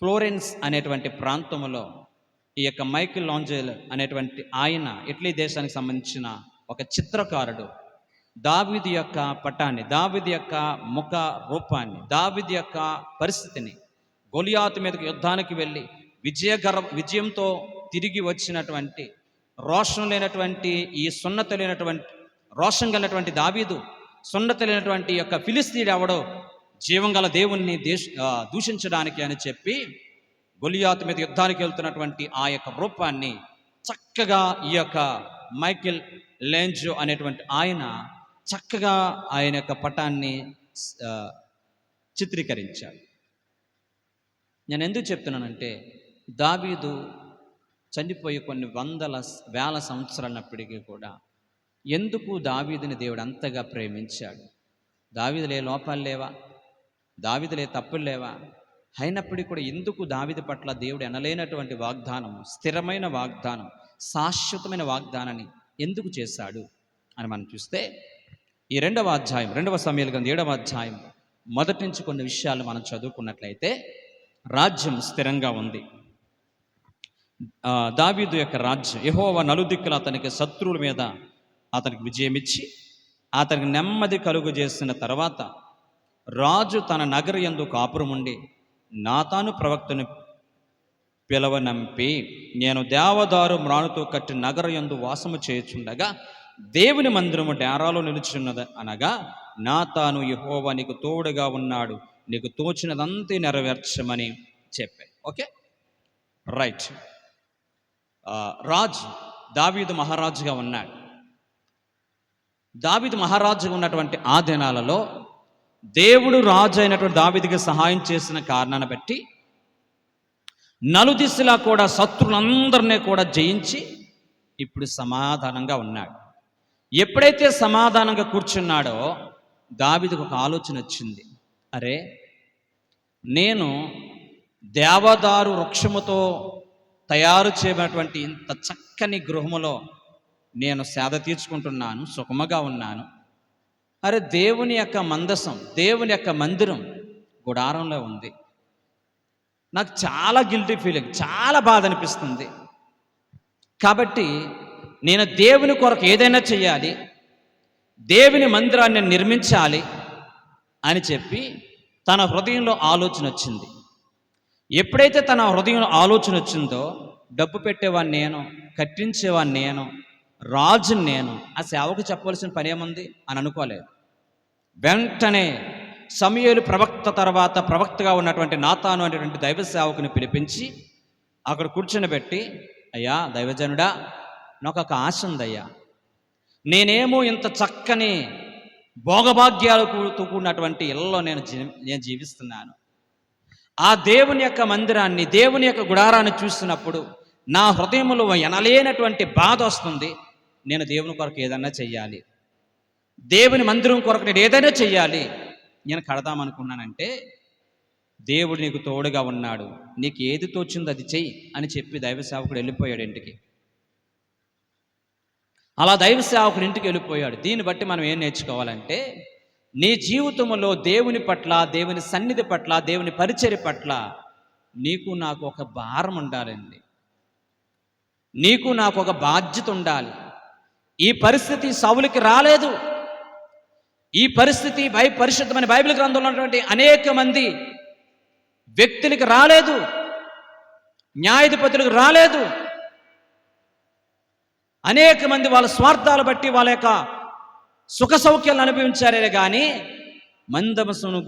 ఫ్లోరెన్స్ అనేటువంటి ప్రాంతంలో ఈ యొక్క మైకేల్ లాంజెల్ అనేటువంటి ఆయన, ఇటలీ దేశానికి సంబంధించిన ఒక చిత్రకారుడు, దావీదు యొక్క పటాన్ని, దావీదు యొక్క ముఖ రూపాన్ని, దావీదు యొక్క పరిస్థితిని, గొలియాతు మీదకి యుద్ధానికి వెళ్ళి విజయంతో తిరిగి వచ్చినటువంటి, రోషం లేనటువంటి, రోషం కలిగినటువంటి దావీదు, సున్నత లేనటువంటి యొక్క ఫిలిస్తీయుడు ఎవడో జీవంగల దేవుణ్ణి దూషించడానికి అని చెప్పి గొలియాతు మీద యుద్ధానికి వెళ్తున్నటువంటి ఆ యొక్క రూపాన్ని చక్కగా ఈ యొక్క మైకేల్ లాంజెల్ అనేటువంటి ఆయన చక్కగా ఆయన యొక్క పటాన్ని చిత్రీకరించాడు. నేను ఎందుకు చెప్తున్నానంటే, దావీదు చనిపోయి కొన్ని వేల సంవత్సరాలప్పటికీ కూడా ఎందుకు దావీదుని దేవుడు అంతగా ప్రేమించాడు? దావీదులో ఏ లోపాలు లేవా? దావీదులో ఏ తప్పులు లేవా? అయినప్పటికీ కూడా ఎందుకు దావీదు పట్ల దేవుడు ఎనలేనటువంటి వాగ్దానం, స్థిరమైన వాగ్దానం, శాశ్వతమైన వాగ్దానాన్ని ఎందుకు చేశాడు అని మనం చూస్తే, ఈ 2వ అధ్యాయం 2వ సమూయేలు గ్రంథం 7వ అధ్యాయం మొదటి నుంచి కొన్ని విషయాలు మనం చదువుకున్నట్లయితే, రాజ్యం స్థిరంగా ఉంది. దావీదు యొక్క రాజ్యం, యెహోవా నలుదిక్కుల అతనికి శత్రువుల మీద అతనికి విజయం ఇచ్చి అతనికి నెమ్మది కలుగు చేసిన తర్వాత, రాజు తన నగర యందు కాపురం ఉండి నాతాను ప్రవక్తను పిలవనంపి, నేను దేవదారు మ్రానుతో కట్టి నగర యందు వాసము చేయుచుండగా దేవుని మందిరము డేరాలో నిలుచున్నది అనగా, నాతాను యెహోవా నీకు తోడుగా ఉన్నాడు, నీకు తోచినదంతా నెరవేర్చమని చెప్పాడు. Okay, right. రాజు దావీదు మహారాజుగా ఉన్నాడు. దావీదు మహారాజుగా ఉన్నటువంటి ఆ దినాలలో దేవుడు రాజు అయినటువంటి దావీదుకి సహాయం చేసిన కారణాన్ని బట్టి నలుదిశలా కూడా శత్రులందరినీ కూడా జయించి ఇప్పుడు సమాధానంగా ఉన్నాడు. ఎప్పుడైతే సమాధానంగా కూర్చున్నాడో దావీదుకు ఒక ఆలోచన వచ్చింది. అరే, నేను దేవదారు వృక్షముతో తయారు చేయబడినటువంటి ఇంత చక్కని గృహములో నేను సేద తీర్చుకుంటున్నాను, సుఖముగా ఉన్నాను. అరే, దేవుని యొక్క మందసం, దేవుని యొక్క మందిరం గుడారంలో ఉంది. నాకు చాలా గిల్టీ ఫీలింగ్, చాలా బాధ అనిపిస్తుంది. కాబట్టి నేను దేవుని కొరకు ఏదైనా చేయాలి, దేవుని మందిరాన్ని నిర్మించాలి అని చెప్పి తన హృదయంలో ఆలోచన వచ్చింది. ఎప్పుడైతే తన హృదయంలో ఆలోచన వచ్చిందో, డబ్బు పెట్టేవాడిని నేను, కట్టించేవాడిని నేను, రాజుని నేను, ఆ సేవకు చెప్పవలసిన పని ఏముంది అని అనుకోలేదు. వెంటనే సమూయేలు ప్రవక్త తర్వాత ప్రవక్తగా ఉన్నటువంటి నాతాను అనేటువంటి దైవ సేవకుని పిలిపించి అక్కడ కూర్చొని, అయ్యా దైవజనుడా, నాకు ఒక ఆశ ఉందయ్యా. నేనేమో ఇంత చక్కని భోగభాగ్యాలతో కూడినటువంటి ఇళ్ళలో నేను జీవిస్తున్నాను. ఆ దేవుని యొక్క మందిరాన్ని, దేవుని యొక్క గుడారాన్ని చూసినప్పుడు నా హృదయంలో ఎనలేనటువంటి బాధ వస్తుంది. నేను దేవుని కొరకు ఏదన్నా చెయ్యాలి, దేవుని మందిరం కొరకు నేను ఏదైనా చెయ్యాలి, నేను కడదామనుకున్నానంటే దేవుడు నీకు తోడుగా ఉన్నాడు, నీకు ఏది తోచిందో అది చెయ్యి అని చెప్పి దైవ సేవకుడు వెళ్ళిపోయాడు ఇంటికి. అలా దైవ సేవకుడు ఇంటికి వెళ్ళిపోయాడు. దీన్ని బట్టి మనం ఏం నేర్చుకోవాలంటే, నీ జీవితంలో దేవుని పట్ల, దేవుని సన్నిధి పట్ల, దేవుని పరిచర్య పట్ల నీకు నాకు ఒక భారం ఉండాలండి. నీకు నాకు ఒక బాధ్యత ఉండాలి. ఈ పరిస్థితి సౌలుకి రాలేదు. ఈ పరిస్థితి పరిశుద్ధమైన బైబిల్ గ్రంథంలో ఉన్నటువంటి అనేక మంది వ్యక్తులకి రాలేదు, న్యాయాధిపతులకు రాలేదు. అనేక మంది వాళ్ళ స్వార్థాలు బట్టి వాళ్ళ యొక్క సుఖ సౌఖ్యాలను అనుభవించారే కానీ మందసమును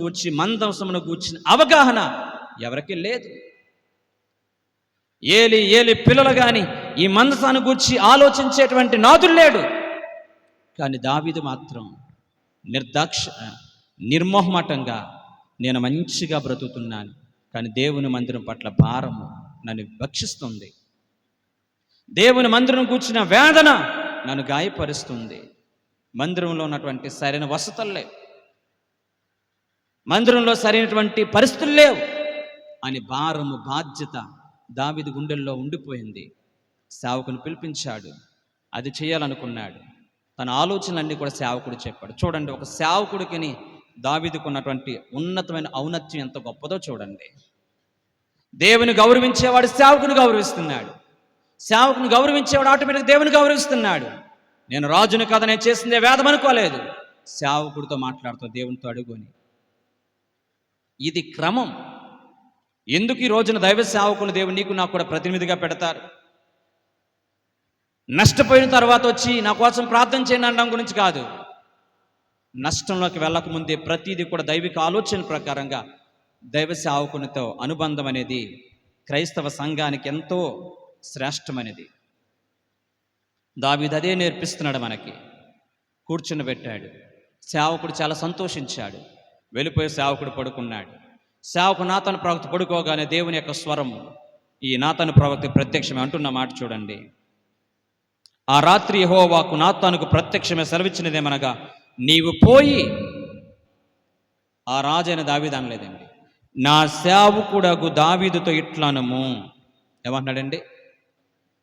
గూర్చిన అవగాహన ఎవరికి లేదు. ఏలి పిల్లలు కానీ ఈ మందసాన్ని గూర్చి ఆలోచించేటువంటి నాదుడు లేడు. కానీ దావీదు మాత్రం నిర్మోహమాటంగా నేను మంచిగా బ్రతుకుతున్నాను, కానీ దేవుని మందిరం పట్ల భారము నన్ను భక్షిస్తుంది, దేవుని మందిరం కూర్చున్న వేదన నన్ను గాయపరుస్తుంది, మందిరంలో ఉన్నటువంటి సరైన వసతులు లేవు, మందిరంలో సరైనటువంటి పరిస్థితులు లేవు అని భారము బాధ్యత దావీదు గుండెల్లో ఉండిపోయింది. సేవకుని పిలిపించాడు, అది చేయాలనుకున్నాడు. తన ఆలోచనలన్నీ కూడా సేవకుడు చెప్పాడు. చూడండి, ఒక సేవకుడికి దావీదుకు ఉన్నటువంటి ఉన్నతమైన ఔన్నత్యం ఎంత గొప్పదో చూడండి. దేవుని గౌరవించేవాడు సేవకుని గౌరవిస్తున్నాడు, సేవకుని గౌరవించేవాడు ఆటోమేటిక్ దేవుని గౌరవిస్తున్నాడు. నేను రాజుని కదా, నేను చేసిందే వేదం అనుకోలేదు, సేవకుడితో మాట్లాడుతూ దేవునితో అడుగుని. ఇది క్రమం. ఎందుకు ఈ రోజున దైవ సేవకులు దేవుడు నీకు నాకు కూడా ప్రతినిధిగా పెడతారు? నష్టపోయిన తర్వాత వచ్చి నా కోసం ప్రార్థన చేయండి అనడం గురించి కాదు. నష్టంలోకి వెళ్ళకముందే ప్రతిదీ కూడా దైవిక ఆలోచన ప్రకారంగా దైవ సేవకునితో అనుబంధం అనేది క్రైస్తవ సంఘానికి ఎంతో శ్రేష్టమైనది. దావీదు అదే నేర్పిస్తున్నాడు మనకి. కూర్చుని పెట్టాడు, సేవకుడు చాలా సంతోషించాడు. వెళ్ళిపోయి సేవకుడు పడుకున్నాడు. సేవకుడు నాతాను ప్రవక్త పడుకోగానే దేవుని యొక్క స్వరము ఈ నాతాను ప్రవక్త ప్రత్యక్షమే అంటున్న మాట చూడండి. ఆ రాత్రి యెహోవాకు నాతానుకు ప్రత్యక్షమే సెలవిచ్చినదేమనగా, నీవు పోయి, ఆ రాజైన దావీదు అనలేదండి, నా సేవకుడగు దావీదుతో ఇట్లనము. ఏమంటున్నాడండి?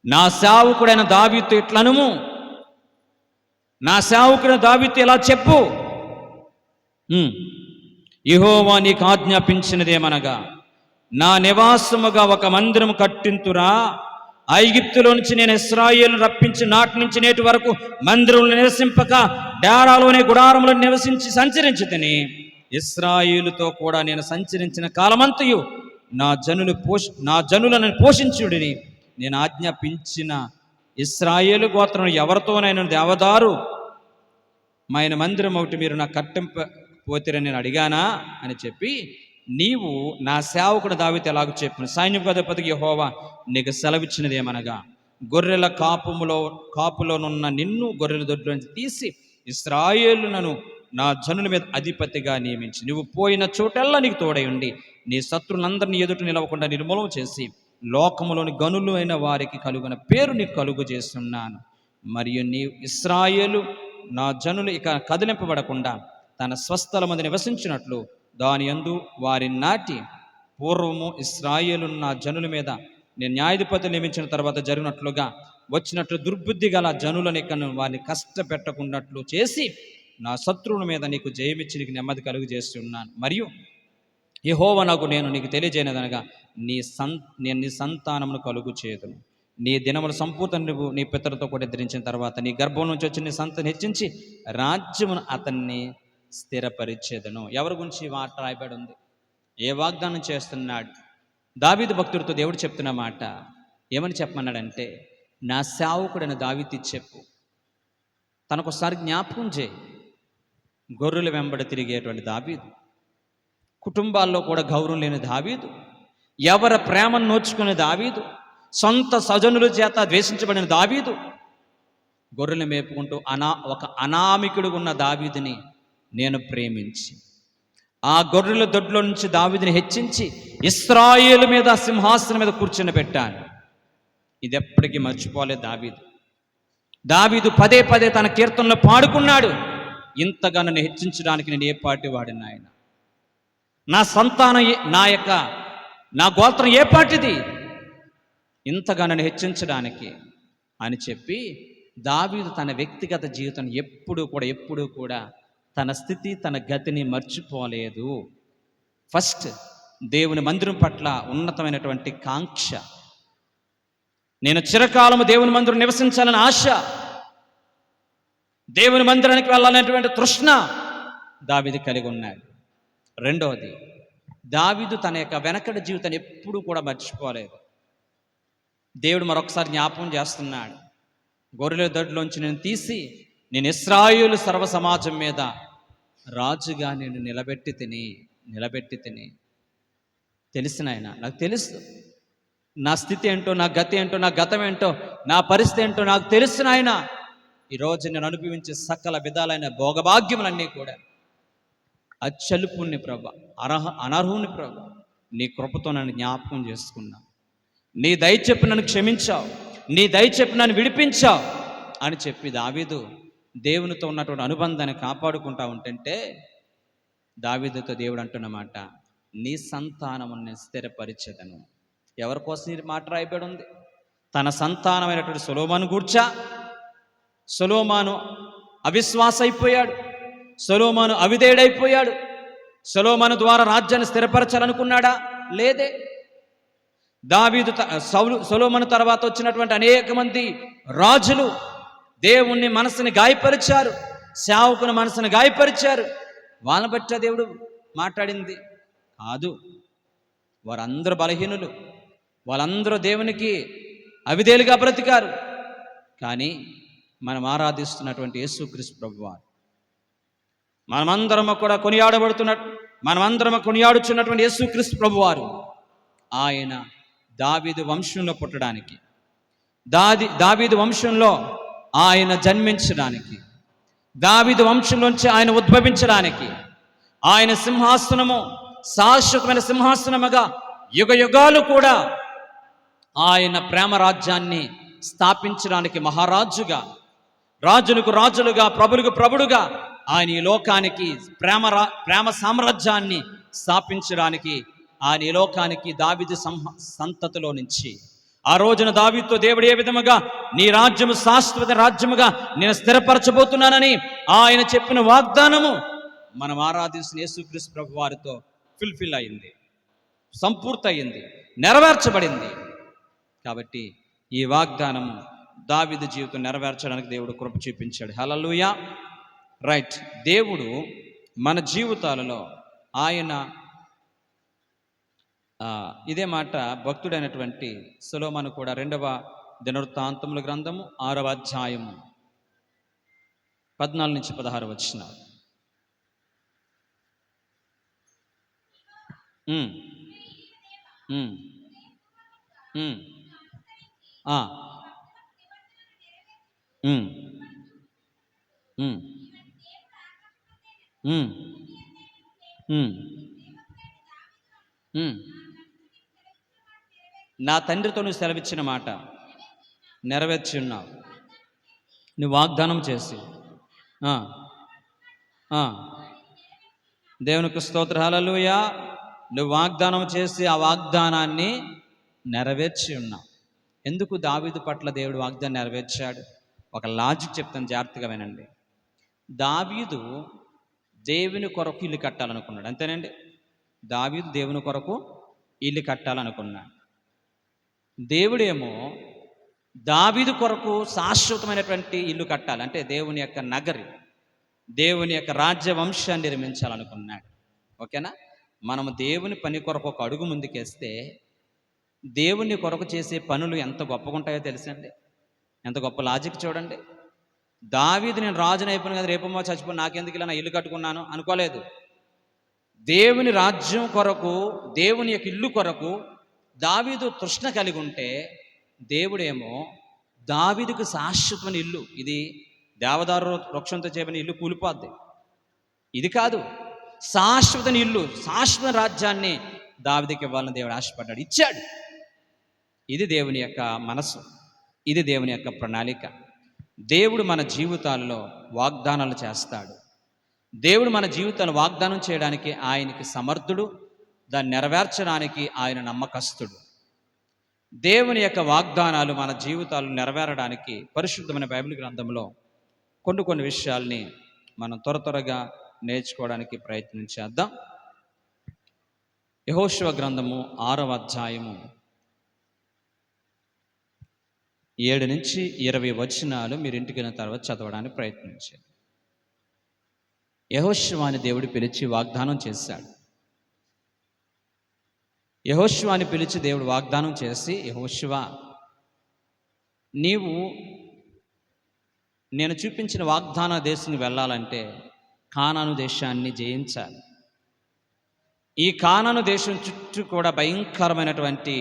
నా సేవకుడైన దావీదుతో ఇట్లనము, నా సేవకుడైన దావీదుతో ఇలా చెప్పు, యెహోవా నీకు ఆజ్ఞాపించినదేమనగా, నా నివాసముగా ఒక మందిరం కట్టింతురా. ఐగుప్తులో నుంచి నేను ఇశ్రాయేలును రప్పించి నాటి నుంచి నేటి వరకు మందిరంలో నివసింపక డేరాలోని గుడారంలో నివసించి సంచరించి తిని, ఇశ్రాయేలుతో కూడా నేను సంచరించిన కాలమంతయు నా జనులను పోషించుడిని నేను ఆజ్ఞాపించిన ఇశ్రాయేలు గోత్రం ఎవరితోనైనా దేవదారు మైన మందిరం ఒకటి మీరు నాకు కట్టింపపోతారని నేను అడిగానా అని చెప్పి, నీవు నా సేవకుడు దావీదు ఎలాగో చెప్పిన సైన్యాధిపతికి యెహోవా నీకు సెలవిచ్చినదేమనగా, గొర్రెల కాపులోనున్న నిన్ను గొర్రెల దొడ్లో నుంచి తీసి ఇశ్రాయేలును నా జనుల మీద అధిపతిగా నియమించి, నువ్వు పోయిన చోటల్లా నీకు తోడై ఉండి నీ శత్రులందరినీ ఎదుట నిలవకుండా నిర్మూలన చేసి లోకములోని గనులు అయిన వారికి కలుగున పేరు నీకు కలుగు చేస్తున్నాను. మరియు నీ ఇశ్రాయేలు నా జనులు ఇక కదిలింపబడకుండా తన స్వస్థల మంది నివసించినట్లు దాని యందు వారి నాటి పూర్వము ఇశ్రాయేలు నా జనుల మీద నేను న్యాయాధిపతులు నియమించిన తర్వాత జరిగినట్లుగా వచ్చినట్లు దుర్బుద్ధి గల జనులను ఇక వారిని కష్టపెట్టకున్నట్లు చేసి నా శత్రువుల మీద నీకు జయమిచ్చి నీకు నెమ్మది కలుగు చేస్తున్నాను. మరియు యెహోవా నాకు నేను నీకు తెలియజేయనదనగా నేను నీ సంతానమును కలుగు చేయుదును. నీ దినములు సంపూర్ణ నువ్వు నీ పితరులతో కూడా ఎదిరించిన తర్వాత నీ గర్భం నుంచి వచ్చి నీ సంతని హెచ్చించి రాజ్యమును అతన్ని స్థిరపరిచేదను. ఎవరి గురించి ఈ మాట రాయబడి ఉంది? ఏ వాగ్దానం చేస్తున్నాడు? దావీదు భక్తుడితో దేవుడు చెప్తున్న మాట ఏమని చెప్పమన్నాడంటే, నా సేవకుడైన దావీదు చెప్పు, తనకొకసారి జ్ఞాపకం చేయి. గొర్రెల వెంబడి తిరిగేటువంటి దావీదు, కుటుంబాల్లో కూడా గౌరవం లేని దావీదు, ఎవరి ప్రేమను నోచుకునే దావీదు, సొంత సజనుల చేత ద్వేషించబడిన దావీదు, గొర్రెలు మేపుకుంటూ ఒక అనామికుడు ఉన్న దావీదుని నేను ప్రేమించి ఆ గొర్రెల దొడ్లో నుంచి దావీదుని హెచ్చించి ఇశ్రాయేలు మీద సింహాసనం మీద కూర్చుని పెట్టాను. ఇది ఎప్పటికీ మర్చిపోలే దావీదు పదే పదే తన కీర్తనలో పాడుకున్నాడు, ఇంతగా నన్ను హెచ్చించడానికి నేను ఏ పాటి వాడిని ఆయన, నా సంతానం నా గోత్రం ఏ పాటిది, ఇంతగా నన్ను హెచ్చించడానికి అని చెప్పి దావీదు తన వ్యక్తిగత జీవితం ఎప్పుడూ కూడా తన స్థితి తన గతిని మర్చిపోలేదు. ఫస్ట్ దేవుని మందిరం పట్ల ఉన్నతమైనటువంటి కాంక్ష, నేను చిరకాలము దేవుని మందిరం నివసించాలని ఆశ, దేవుని మందిరానికి వెళ్ళాలనేటువంటి తృష్ణ దావీదు కలిగి ఉన్నాడు. రెండవది, దావీదు తన యొక్క వెనకటి జీవితాన్ని ఎప్పుడూ కూడా మర్చిపోలేదు. దేవుడు మరొకసారి జ్ఞాపకం చేస్తున్నాడు, గొర్రెల దొడ్లోంచి నేను తీసి నేను ఇశ్రాయేలు సర్వ సమాజం మీద రాజుగా నేను నిలబెట్టి తిని తెలిసిన ఆయన, నాకు తెలుసు నా స్థితి ఏంటో, నా గతి ఏంటో, నా గతం ఏంటో, నా పరిస్థితి ఏంటో నాకు తెలిసిన ఆయన, ఈరోజు నేను అనుభవించే సకల విధాలైన భోగభాగ్యములన్నీ కూడా అచ్చలుపుణ్ణి ప్రభ, అనర్హుని ప్రభ, నీ కృపతో నన్ను జ్ఞాపకం చేసుకున్నా, నీ దయ చెప్పి నన్ను క్షమించావు, నీ దయ చెప్పి నన్ను విడిపించావు అని చెప్పి దావీదు దేవునితో ఉన్నటువంటి అనుబంధాన్ని కాపాడుకుంటా ఉంటుంటే, దావీదుతో దేవుడు అంటున్నమాట, నీ సంతానమును నేను స్థిరపరిచెదను. ఎవరి కోసం ఈ మాట రాయబడి ఉంది? తన సంతానమైనటువంటి సొలొమోను గూర్చా. సొలొమోను అవిశ్వాస అయిపోయాడు, సొలొమోను అవిధేయుడైపోయాడు. సొలొమోను ద్వారా రాజ్యాన్ని స్థిరపరచాలనుకున్నాడా? లేదే. సొలొమోను తర్వాత వచ్చినటువంటి అనేక మంది రాజులు దేవుణ్ణి మనసుని గాయపరిచారు, సేవకుని మనసుని గాయపరిచారు. వాళ్ళని బట్టి దేవుడు మాట్లాడింది కాదు. వారందరూ బలహీనులు, వాళ్ళందరూ దేవునికి అవిధేయులుగా బ్రతికారు. కానీ మనం ఆరాధిస్తున్నటువంటి యేసుక్రీస్తు ప్రభువారు, మనమందరము కూడా కొనియాడుచున్నటువంటి యేసుక్రీస్తు ప్రభువారు, ఆయన దావీదు వంశంలో పుట్టడానికి, దావీదు వంశంలో ఆయన జన్మించడానికి, దావీదు వంశంలోంచి ఆయన ఉద్భవించడానికి, ఆయన సింహాసనము శాశ్వతమైన సింహాసనముగా యుగ యుగాలు కూడా ఆయన ప్రేమ రాజ్యాన్ని స్థాపించడానికి మహారాజుగా, రాజులకు రాజులుగా, ప్రభులకు ప్రభుడుగా ఆయన ఈ లోకానికి ప్రేమ సామ్రాజ్యాన్ని స్థాపించడానికి ఆయన ఈ లోకానికి దావీదు సంతతిలో నుంచి ఆ రోజున దావీదుతో దేవుడు ఏ విధముగా నీ రాజ్యము శాశ్వత రాజ్యముగా నేను స్థిరపరచబోతున్నానని ఆయన చెప్పిన వాగ్దానము మనం ఆరాధిస్తున్న యేసుక్రీస్తు ప్రభు వారితో ఫుల్ఫిల్ అయింది, సంపూర్తి అయింది, నెరవేర్చబడింది. కాబట్టి ఈ వాగ్దానం దావీదు జీవితం నెరవేర్చడానికి దేవుడు కృప చూపించాడు. హల్లెలూయా. రైట్. దేవుడు మన జీవితాలలో ఆయన ఇదే మాట భక్తుడైనటువంటి సొలొమోను కూడా 2వ దినవృత్తాంతముల గ్రంథము 6వ అధ్యాయము 14 నుంచి 16 వచనాలు. నా తండ్రితో నువ్వు సెలవిచ్చిన మాట నెరవేర్చి ఉన్నావు. నువ్వు వాగ్దానం చేసి దేవునికి స్తోత్రం. హల్లెలూయా. నువ్వు వాగ్దానం చేసి ఆ వాగ్దానాన్ని నెరవేర్చి ఉన్నావు. ఎందుకు దావీదు పట్ల దేవుడు వాగ్దానం నెరవేర్చాడు? ఒక లాజిక్ చెప్తాను, జాగ్రత్తగా వినండి. దావీదు దేవుని కొరకు ఇల్లు కట్టాలనుకున్నాడు, అంతేనండి. దావీదు దేవుని కొరకు ఇల్లు కట్టాలనుకున్నాడు. దేవుడేమో దావీదు కొరకు శాశ్వతమైనటువంటి ఇల్లు కట్టాలి, అంటే దేవుని యొక్క నగరి, దేవుని యొక్క రాజ్య వంశాన్ని నిర్మించాలనుకున్నాడు. ఓకేనా? మనము దేవుని పని కొరకు ఒక అడుగు ముందుకేస్తే దేవుని కొరకు చేసే పనులు ఎంత గొప్పగా ఉంటాయో తెలుసండి. ఎంత గొప్ప లాజిక్ చూడండి. దావీదు నేను రాజుని అయిపోయిన కదా, రేపమ్మో చచ్చిపోయి నాకెందుకు ఇలా నా ఇల్లు కట్టుకున్నాను అనుకోలేదు. దేవుని రాజ్యం కొరకు, దేవుని యొక్క ఇల్లు కొరకు దావీదు తృష్ణ కలిగి ఉంటే దేవుడేమో దావీదుకు శాశ్వతమైన ఇల్లు, ఇది దేవదారు వృక్షంతో చేయబడిన ఇల్లు కూలిపోద్ది, ఇది కాదు, శాశ్వత ఇల్లు, శాశ్వత రాజ్యాన్ని దావీదుకి ఇవ్వాలని దేవుడు ఆశపడ్డాడు, ఇచ్చాడు. ఇది దేవుని యొక్క మనసు, ఇది దేవుని యొక్క ప్రణాళిక. దేవుడు మన జీవితాల్లో వాగ్దానాలు చేస్తాడు. దేవుడు మన జీవితాలు వాగ్దానం చేయడానికి ఆయనకి సమర్థుడు, దాన్ని నెరవేర్చడానికి ఆయన నమ్మకస్తుడు. దేవుని యొక్క వాగ్దానాలు మన జీవితాలు నెరవేరడానికి పరిశుద్ధమైన బైబిల్ గ్రంథంలో కొన్ని విషయాల్ని మనం త్వరగా నేర్చుకోవడానికి ప్రయత్నం చేద్దాం. యెహోషువ గ్రంథము 6వ అధ్యాయము 7 నుంచి 20 వచనాలు మీరు ఇంటికి వెళ్ళిన తర్వాత చదవడానికి ప్రయత్నించండి. యెహోషువని దేవుడు పిలిచి వాగ్దానం చేశాడు. యెహోషువని పిలిచి దేవుడు వాగ్దానం చేసి, యెహోషువ, నీవు నేను చూపించిన వాగ్దాన దేశానికి వెళ్ళాలంటే కానాను దేశాన్ని జయించాలి. ఈ కానాను దేశం చుట్టూ కూడా భయంకరమైనటువంటి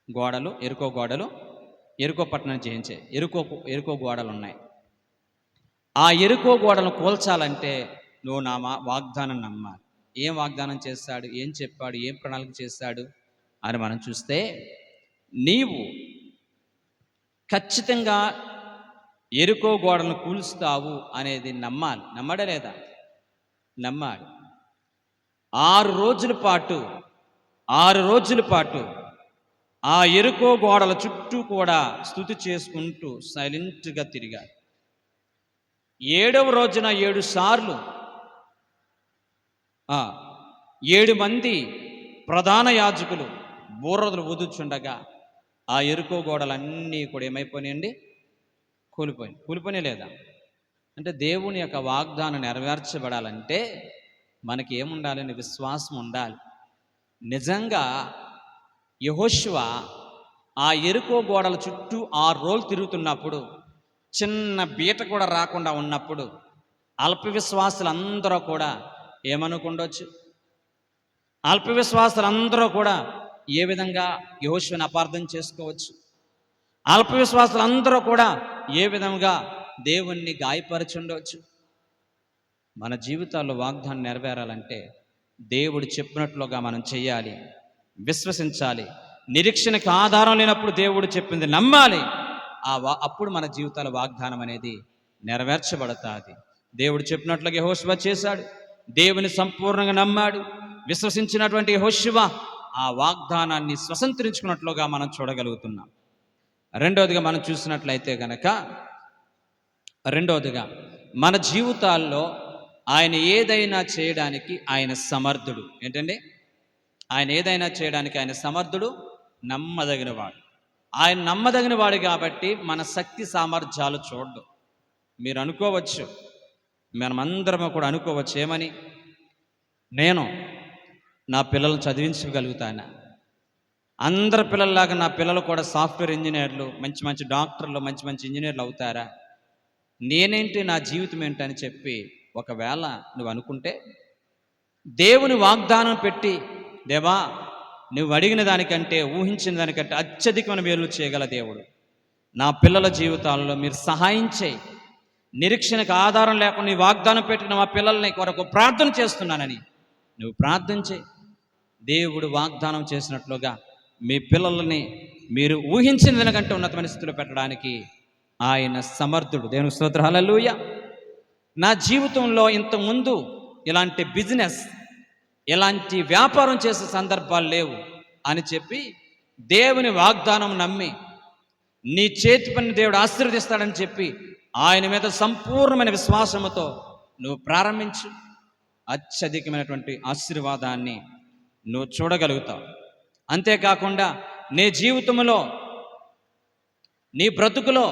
గోడలు, ఎరుకో పట్టణాన్ని జయించే ఎరుకో గోడలు ఉన్నాయి. ఆ ఎరుకో గోడలను కూల్చాలంటే నువ్వు నా వాగ్దానం నమ్మాలి. ఏం వాగ్దానం చేశాడు, ఏం చెప్పాడు, ఏం ప్రణాళిక చేశాడు అని మనం చూస్తే, నీవు ఖచ్చితంగా ఎరుకో గోడలను కూల్స్తావు అనేది నమ్మాలి. నమ్మడే లేదా? నమ్మాలి. 6 రోజుల పాటు ఆ ఎరుకో గోడల చుట్టూ కూడా స్తుతి చేసుకుంటూ సైలెంట్గా తిరిగాడు. 7వ రోజున 7 సార్లు 7 మంది ప్రధాన యాజకులు బూరలు ఊదుచుండగా ఆ ఎరుకో గోడలన్నీ కూడా ఏమైపోయినాయండి? కూలిపోయినాయి లేదా? అంటే దేవుని యొక్క వాగ్దానం నెరవేర్చబడాలంటే మనకి ఏముండాలని? విశ్వాసం ఉండాలి. నిజంగా యెహోషువ ఆ ఎరుకో గోడల చుట్టూ 6 రోజులు తిరుగుతున్నప్పుడు, చిన్న బీట కూడా రాకుండా ఉన్నప్పుడు, అల్ప విశ్వాసులందరూ కూడా ఏమనుకుండొచ్చు? అల్ప విశ్వాసులందరూ కూడా ఏ విధంగా యెహోషువని అపార్థం చేసుకోవచ్చు? అల్ప విశ్వాసులందరూ కూడా ఏ విధంగా దేవుణ్ణి గాయపరచుండవచ్చు? మన జీవితాల్లో వాగ్దానం నెరవేరాలంటే దేవుడు చెప్పినట్లుగా మనం చేయాలి, విశ్వసించాలి. నిరీక్షణకు ఆధారం లేనప్పుడు దేవుడు చెప్పింది నమ్మాలి. అప్పుడు మన జీవితాల వాగ్దానం అనేది నెరవేర్చబడతాది. దేవుడు చెప్పినట్లుగా యెహోషువ చేశాడు. దేవుని సంపూర్ణంగా నమ్మాడు. విశ్వసించినటువంటి యెహోషువ ఆ వాగ్దానాన్ని స్వతంత్రించుకున్నట్లుగా మనం చూడగలుగుతున్నాం. రెండవదిగా మనం చూసినట్లయితే గనక, మన జీవితాల్లో ఆయన ఏదైనా చేయడానికి ఆయన సమర్థుడు. ఏంటండి? ఆయన ఏదైనా చేయడానికి ఆయన సమర్థుడు, నమ్మదగినవాడు. ఆయన నమ్మదగినవాడు కాబట్టి మన శక్తి సామర్థ్యాలు చూడడం. మీరు అనుకోవచ్చు, మనమందరము కూడా అనుకోవచ్చు, ఏమని? నేను నా పిల్లలను చదివించగలుగుతానా? అందరి పిల్లల్లాగా నా పిల్లలు కూడా సాఫ్ట్వేర్ ఇంజనీర్లు, మంచి డాక్టర్లు, మంచి ఇంజనీర్లు అవుతారా? నేనేంటి, నా జీవితం ఏంటని చెప్పి ఒకవేళ నువ్వు అనుకుంటే, దేవుని వాగ్దానం పెట్టి, దేవా నువ్వు అడిగిన దానికంటే, ఊహించిన దానికంటే అత్యధికమైన మేలు చేయగల దేవుడు, నా పిల్లల జీవితాల్లో మీరు సహాయం చేయి. నిరీక్షణకు ఆధారం లేకుండా నీ వాగ్దానం పెట్టిన మా పిల్లల్ని కొరకు ప్రార్థన చేస్తున్నానని నువ్వు ప్రార్థన చేయి. దేవుడు వాగ్దానం చేసినట్లుగా మీ పిల్లల్ని మీరు ఊహించిన దానికంటే ఉన్నతమైన స్థితిలో పెట్టడానికి ఆయన సమర్థుడు. దేవునికి స్తోత్రం, హల్లెలూయా. నా జీవితంలో ఇంతకుముందు ఇలాంటి బిజినెస్, ఇలాంటి వ్యాపారం చేసే సందర్భాలు లేవు అని చెప్పి దేవుని వాగ్దానం నమ్మి, నీ చేతి పని దేవుడు ఆశీర్వదిస్తాడని చెప్పి ఆయన మీద సంపూర్ణమైన విశ్వాసముతో నువ్వు ప్రారంభించు. అత్యధికమైనటువంటి ఆశీర్వాదాన్ని నువ్వు చూడగలుగుతావు. అంతేకాకుండా నీ జీవితంలో, నీ బ్రతుకులో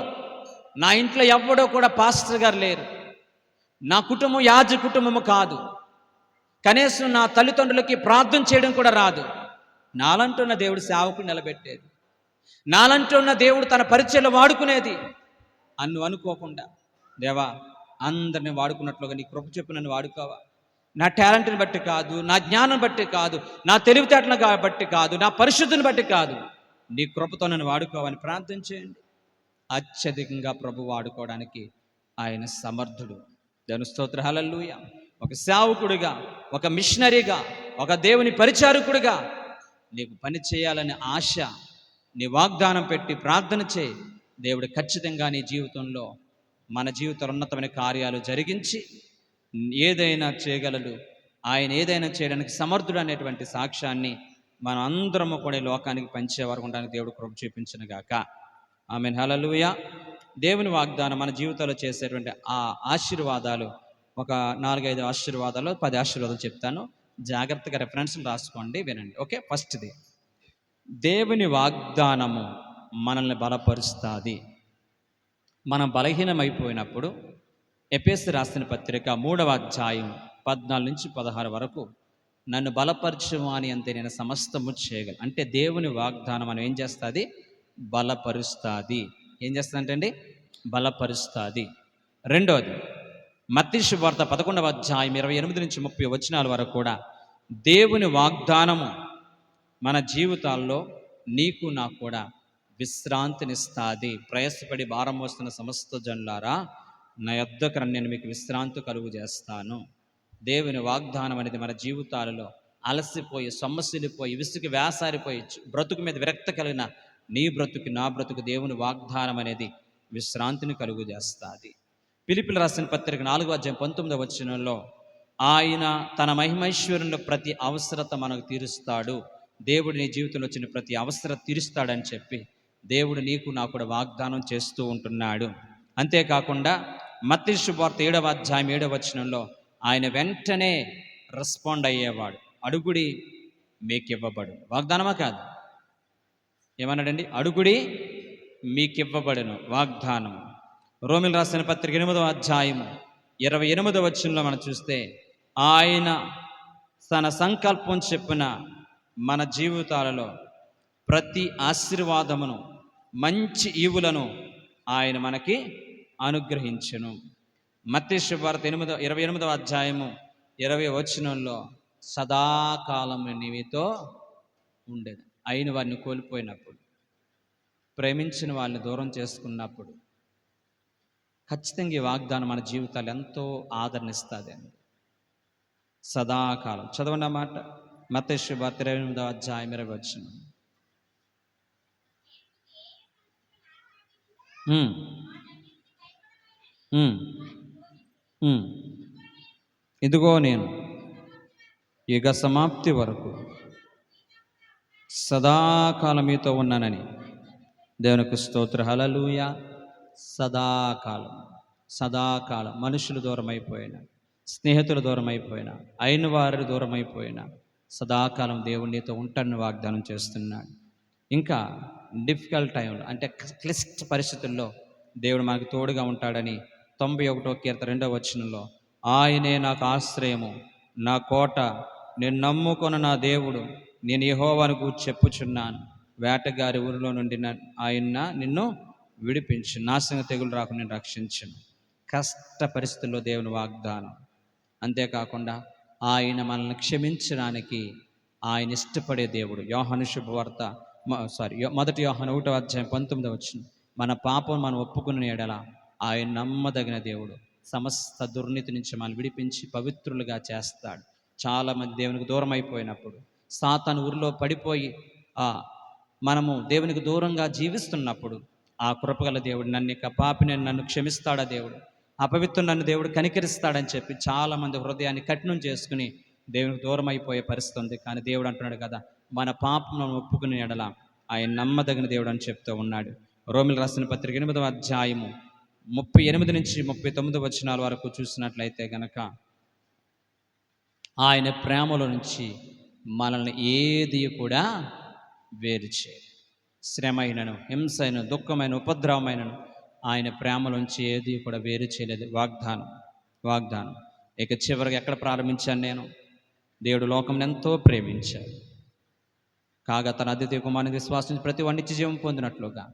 నా ఇంట్లో ఎవ్వడో కూడా పాస్టర్ గారు లేరు, నా కుటుంబం యాజ కుటుంబము కాదు, కనీసం నా తల్లిదండ్రులకి ప్రార్థన చేయడం కూడా రాదు, నాలంటున్న దేవుడు సేవకుడు నిలబెట్టేది, నాలంటున్న దేవుడు తన పరిచయలో వాడుకునేది అని నువ్వు అనుకోకుండా, దేవా అందరిని వాడుకున్నట్లుగా నీ కృప చెప్పు నన్ను వాడుకోవా, నా టాలెంట్ని బట్టి కాదు, నా జ్ఞానం బట్టి కాదు, నా తెలివితేటలను బట్టి కాదు, నా పరిశుద్ధిని బట్టి కాదు, నీ కృపతో నన్ను వాడుకోవని ప్రార్థన చేయండి. అత్యధికంగా ప్రభు వాడుకోవడానికి ఆయన సమర్థుడు. దేవుని స్తోత్రం, హల్లెలూయా. ఒక సేవకుడిగా, ఒక మిషనరీగా, ఒక దేవుని పరిచారకుడిగా నీకు పని చేయాలనే ఆశ నీ వాగ్దానం పెట్టి ప్రార్థన చేయి. దేవుడు ఖచ్చితంగా నీ జీవితంలో, మన జీవితంలో ఉన్నతమైన కార్యాలు జరిగించి ఏదైనా చేయగలడు. ఆయన ఏదైనా చేయడానికి సమర్థుడు అనేటువంటి సాక్ష్యాన్ని మనం అందరము కూడా లోకానికి పంచేవారు ఉండడానికి దేవుడు కృప చూపించును గాక. ఆమేన్, హల్లెలూయా. దేవుని వాగ్దానం మన జీవితంలో చేసేటువంటి ఆ ఆశీర్వాదాలు, ఒక 4-5 ఆశీర్వాదాలు, 10 ఆశీర్వాదాలు చెప్తాను. జాగ్రత్తగా రెఫరెన్స్లు రాసుకోండి, వినండి. ఓకే, ఫస్ట్ది, దేవుని వాగ్దానము మనల్ని బలపరుస్తుంది. మనం బలహీనమైపోయినప్పుడు ఎఫెసీ రాసిన పత్రిక 3వ అధ్యాయం 14-16 వరకు, నన్ను బలపరచుము అని అంతే నేను సమస్తము చేయగలను అంటే దేవుని వాగ్దానం మనం ఏం చేస్తుంది? బలపరుస్తుంది. ఏం చేస్తుంది అండి? బలపరుస్తుంది. రెండోది, మత్తయి సువార్త 11వ అధ్యాయం 28-30 వచనాల వరకు కూడా దేవుని వాగ్దానము మన జీవితాల్లో నీకు నాకు కూడా విశ్రాంతినిస్తుంది. ప్రయాసపడి భారం మోస్తున్న సమస్త జనులారా, నా యొద్దకు రండి, నేను మీకు విశ్రాంతి కలుగు చేస్తాను. దేవుని వాగ్దానం అనేది మన జీవితాలలో అలసిపోయి, సొమ్మసిలిపోయి, విసుగు వేసారిపోయి, బ్రతుకు మీద విరక్తి కలిగిన నీ బ్రతుకు, నా బ్రతుకు దేవుని వాగ్దానం అనేది విశ్రాంతిని కలుగు చేస్తుంది. ఫిలిప్పీయులకు రాసిన పత్రిక 4వ అధ్యాయం 19వ వచనంలో, ఆయన తన మహిమైశ్వర్యంలో ప్రతి అవసరత మనకు తీరుస్తాడు. దేవుడు నీ జీవితంలో వచ్చిన ప్రతి అవసరత తీరుస్తాడని చెప్పి దేవుడు నీకు నాకు కూడా వాగ్దానం చేస్తూ ఉంటున్నాడు. అంతేకాకుండా మత్తయి సువార్త 7వ అధ్యాయం 7వ వచనంలో ఆయన వెంటనే రెస్పాండ్ అయ్యేవాడు. అడుగుడి మీకు ఇవ్వబడును. వాగ్దానమా కాదు? ఏమన్నాడండి? అడుగుడి మీకు ఇవ్వబడును, వాగ్దానం. రోమీయులకు రాసిన పత్రిక 8వ అధ్యాయం 28వ వచనంలో మనం చూస్తే, ఆయన తన సంకల్పం చెప్పిన మన జీవితాలలో ప్రతి ఆశీర్వాదమును, మంచి ఈవులను ఆయన మనకి అనుగ్రహించును. మత్తయి సువార్త 28వ అధ్యాయము 20వ వచనంలో, సదాకాలం నీవితో ఉండేది. అయిన వారిని కోల్పోయినప్పుడు, ప్రేమించిన వాళ్ళని దూరం చేసుకున్నప్పుడు ఖచ్చితంగా ఈ వాగ్దానం మన జీవితాలు ఎంతో ఆదరణిస్తుంది అండి. సదాకాలం. చదవండి ఆ మాట. మత్తయి సువార్త 28వ అధ్యాయం 20వ వచనం. ఇదిగో నేను యుగ సమాప్తి వరకు సదాకాలం మీతో ఉన్నానని. దేవునికి స్తోత్ర, హల్లెలూయా. సదాకాలం, సదాకాలం. మనుషులు దూరం అయిపోయినా, స్నేహితులు దూరం అయిపోయినా, అయిన వారు దూరం అయిపోయినా, సదాకాలం దేవుడు నీతో ఉంటాడని వాగ్దానం చేస్తున్నాడు. ఇంకా డిఫికల్ట్ టైంలో, అంటే క్లిష్ట పరిస్థితుల్లో దేవుడు మనకు తోడుగా ఉంటాడని 91వ కీర్తన 2వ వచనంలో, ఆయనే నాకు ఆశ్రయము, నా కోట, నేను నమ్ముకొన్న నా దేవుడు, నేను యెహోవాను గూర్చి చెప్పుచున్నాను. వేటగారి ఊరిలో నుండి ఆయన నిన్ను విడిపించు, నాశన తెగులు రాకుండా నేను రక్షించును. కష్ట పరిస్థితుల్లో దేవుని వాగ్దానం. అంతేకాకుండా ఆయన మనల్ని క్షమించడానికి ఆయన ఇష్టపడే దేవుడు. యోహాను శుభవార్త 1 యోహాను 1వ అధ్యాయం 19వ వచనం, మన పాపం మనం ఒప్పుకున్న ఎడల ఆయన నమ్మదగిన దేవుడు, సమస్త దుర్నీతి నుంచి మనం విడిపించి పవిత్రులుగా చేస్తాడు. చాలామంది దేవునికి దూరం అయిపోయినప్పుడు, సాతాను ఊరిలో పడిపోయి మనము దేవునికి దూరంగా జీవిస్తున్నప్పుడు, ఆ కృపగల దేవుడు, నన్ను క్షమిస్తాడా దేవుడు, అపవిత్రం నన్ను దేవుడు కనికరిస్తాడని చెప్పి చాలామంది హృదయాన్ని కఠినం చేసుకుని దేవునికి దూరం అయిపోయే పరిస్థితి ఉంది. కానీ దేవుడు అంటున్నాడు కదా, మన పాపం ఒప్పుకునే ఎడల ఆయన నమ్మదగిన దేవుడు అని చెప్తూ ఉన్నాడు. రోమీయులకు రాసిన పత్రిక 8వ అధ్యాయము 38-39 వచనాల వరకు చూసినట్లయితే గనక, ఆయన ప్రేమలో నుంచి మనల్ని ఏది కూడా వేరు చేయదు. శ్రమ అయినను, హింస అయిన, దుఃఖమైన, ఉపద్రవమైనను ఆయన ప్రేమలోంచి ఏది కూడా వేరు చేయలేదు. వాగ్దానం. ఇక చివరికి ఎక్కడ ప్రారంభించాను నేను? దేవుడు లోకం ఎంతో ప్రేమించాడు, కాగా తన అద్వితీయ కుమారుని విశ్వాసం ప్రతి వాడు నిత్య జీవం పొందినట్లుగా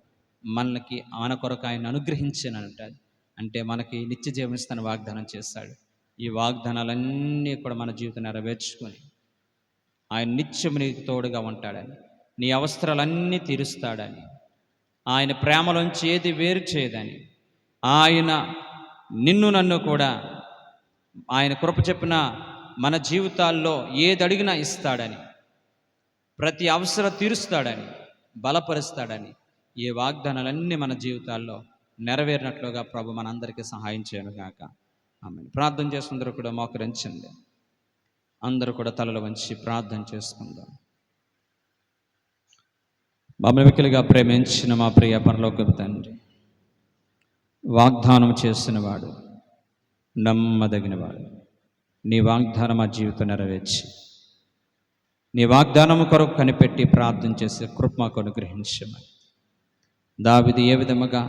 మనకి మన కొరకు ఆయన అనుగ్రహించానంటాడు. అంటే మనకి నిత్య జీవం ఇస్తాను వాగ్దానం చేస్తాడు. ఈ వాగ్దానాలన్నీ కూడా మన జీవితం నెరవేర్చుకొని ఆయన నిత్యం నీకు తోడుగా ఉంటాడని, నీ అవసరాలన్నీ తీరుస్తాడని, ఆయన ప్రేమలోంచి ఏది వేరు చేయదని, ఆయన నిన్ను నన్ను కూడా ఆయన కృప చెప్పిన మన జీవితాల్లో ఏది అడిగినా ఇస్తాడని, ప్రతి అవసరం తీరుస్తాడని, బలపరుస్తాడని, ఈ వాగ్దానాలన్నీ మన జీవితాల్లో నెరవేరినట్లుగా ప్రభు మనందరికీ సహాయం చేయను గాక. ఆమేన్. ప్రార్థన చేస్తుందరూ కూడా మోకరించండి. అందరూ కూడా తలలు వంచి ప్రార్థన చేసుకుందాం. మమ్మల్ని మిక్కిలిగా ప్రేమించిన మా ప్రియ పరలోకపు తండ్రి, వాగ్దానం చేసినవాడు, నమ్మదగినవాడు, నీ వాగ్దానం మా జీవితం నెరవేర్చి నీ వాగ్దానము కొరకు కనిపెట్టి ప్రార్థన చేసే కృప మాకు అనుగ్రహించమని. దావీదు ఏ విధముగా,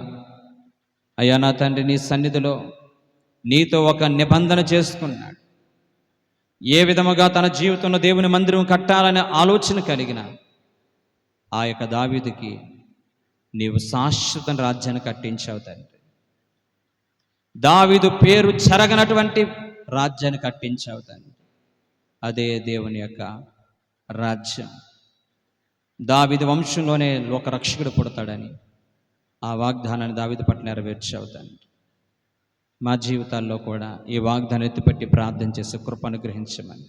అయ్యా నా తండ్రి, నీ సన్నిధిలో నీతో ఒక నిబంధన చేసుకున్నాడు, ఏ విధముగా తన జీవితంలో దేవుని మందిరం కట్టాలనే ఆలోచన కలిగిన ఆ యొక్క దావీదుకి నీవు శాశ్వత రాజ్యాన్ని కట్టించావు తండ్రి. దావీదు పేరు చెరగనటువంటి రాజ్యాన్ని కట్టించావు తండ్రి. అదే దేవుని యొక్క రాజ్యం. దావీదు వంశంలోనే ఒక రక్షకుడు పుడతాడని ఆ వాగ్దానాన్ని దావీదు పట్ల నెరవేర్చావు తండ్రి. మా జీవితాల్లో కూడా ఈ వాగ్దానం ఎత్తిపెట్టి ప్రార్థన చేసే కృప అనుగ్రహించమని,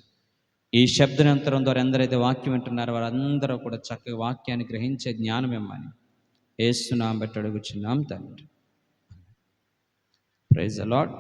ఈ శబ్దనంతరం ద్వారా ఎందరైతే వాక్యం వింటున్నారో వారందరూ కూడా చక్కగా వాక్యాన్ని గ్రహించే జ్ఞానం ఇమ్మని యేసు నామమున బట్టి అడుగుచున్నాం తండ్రి. Praise the lord.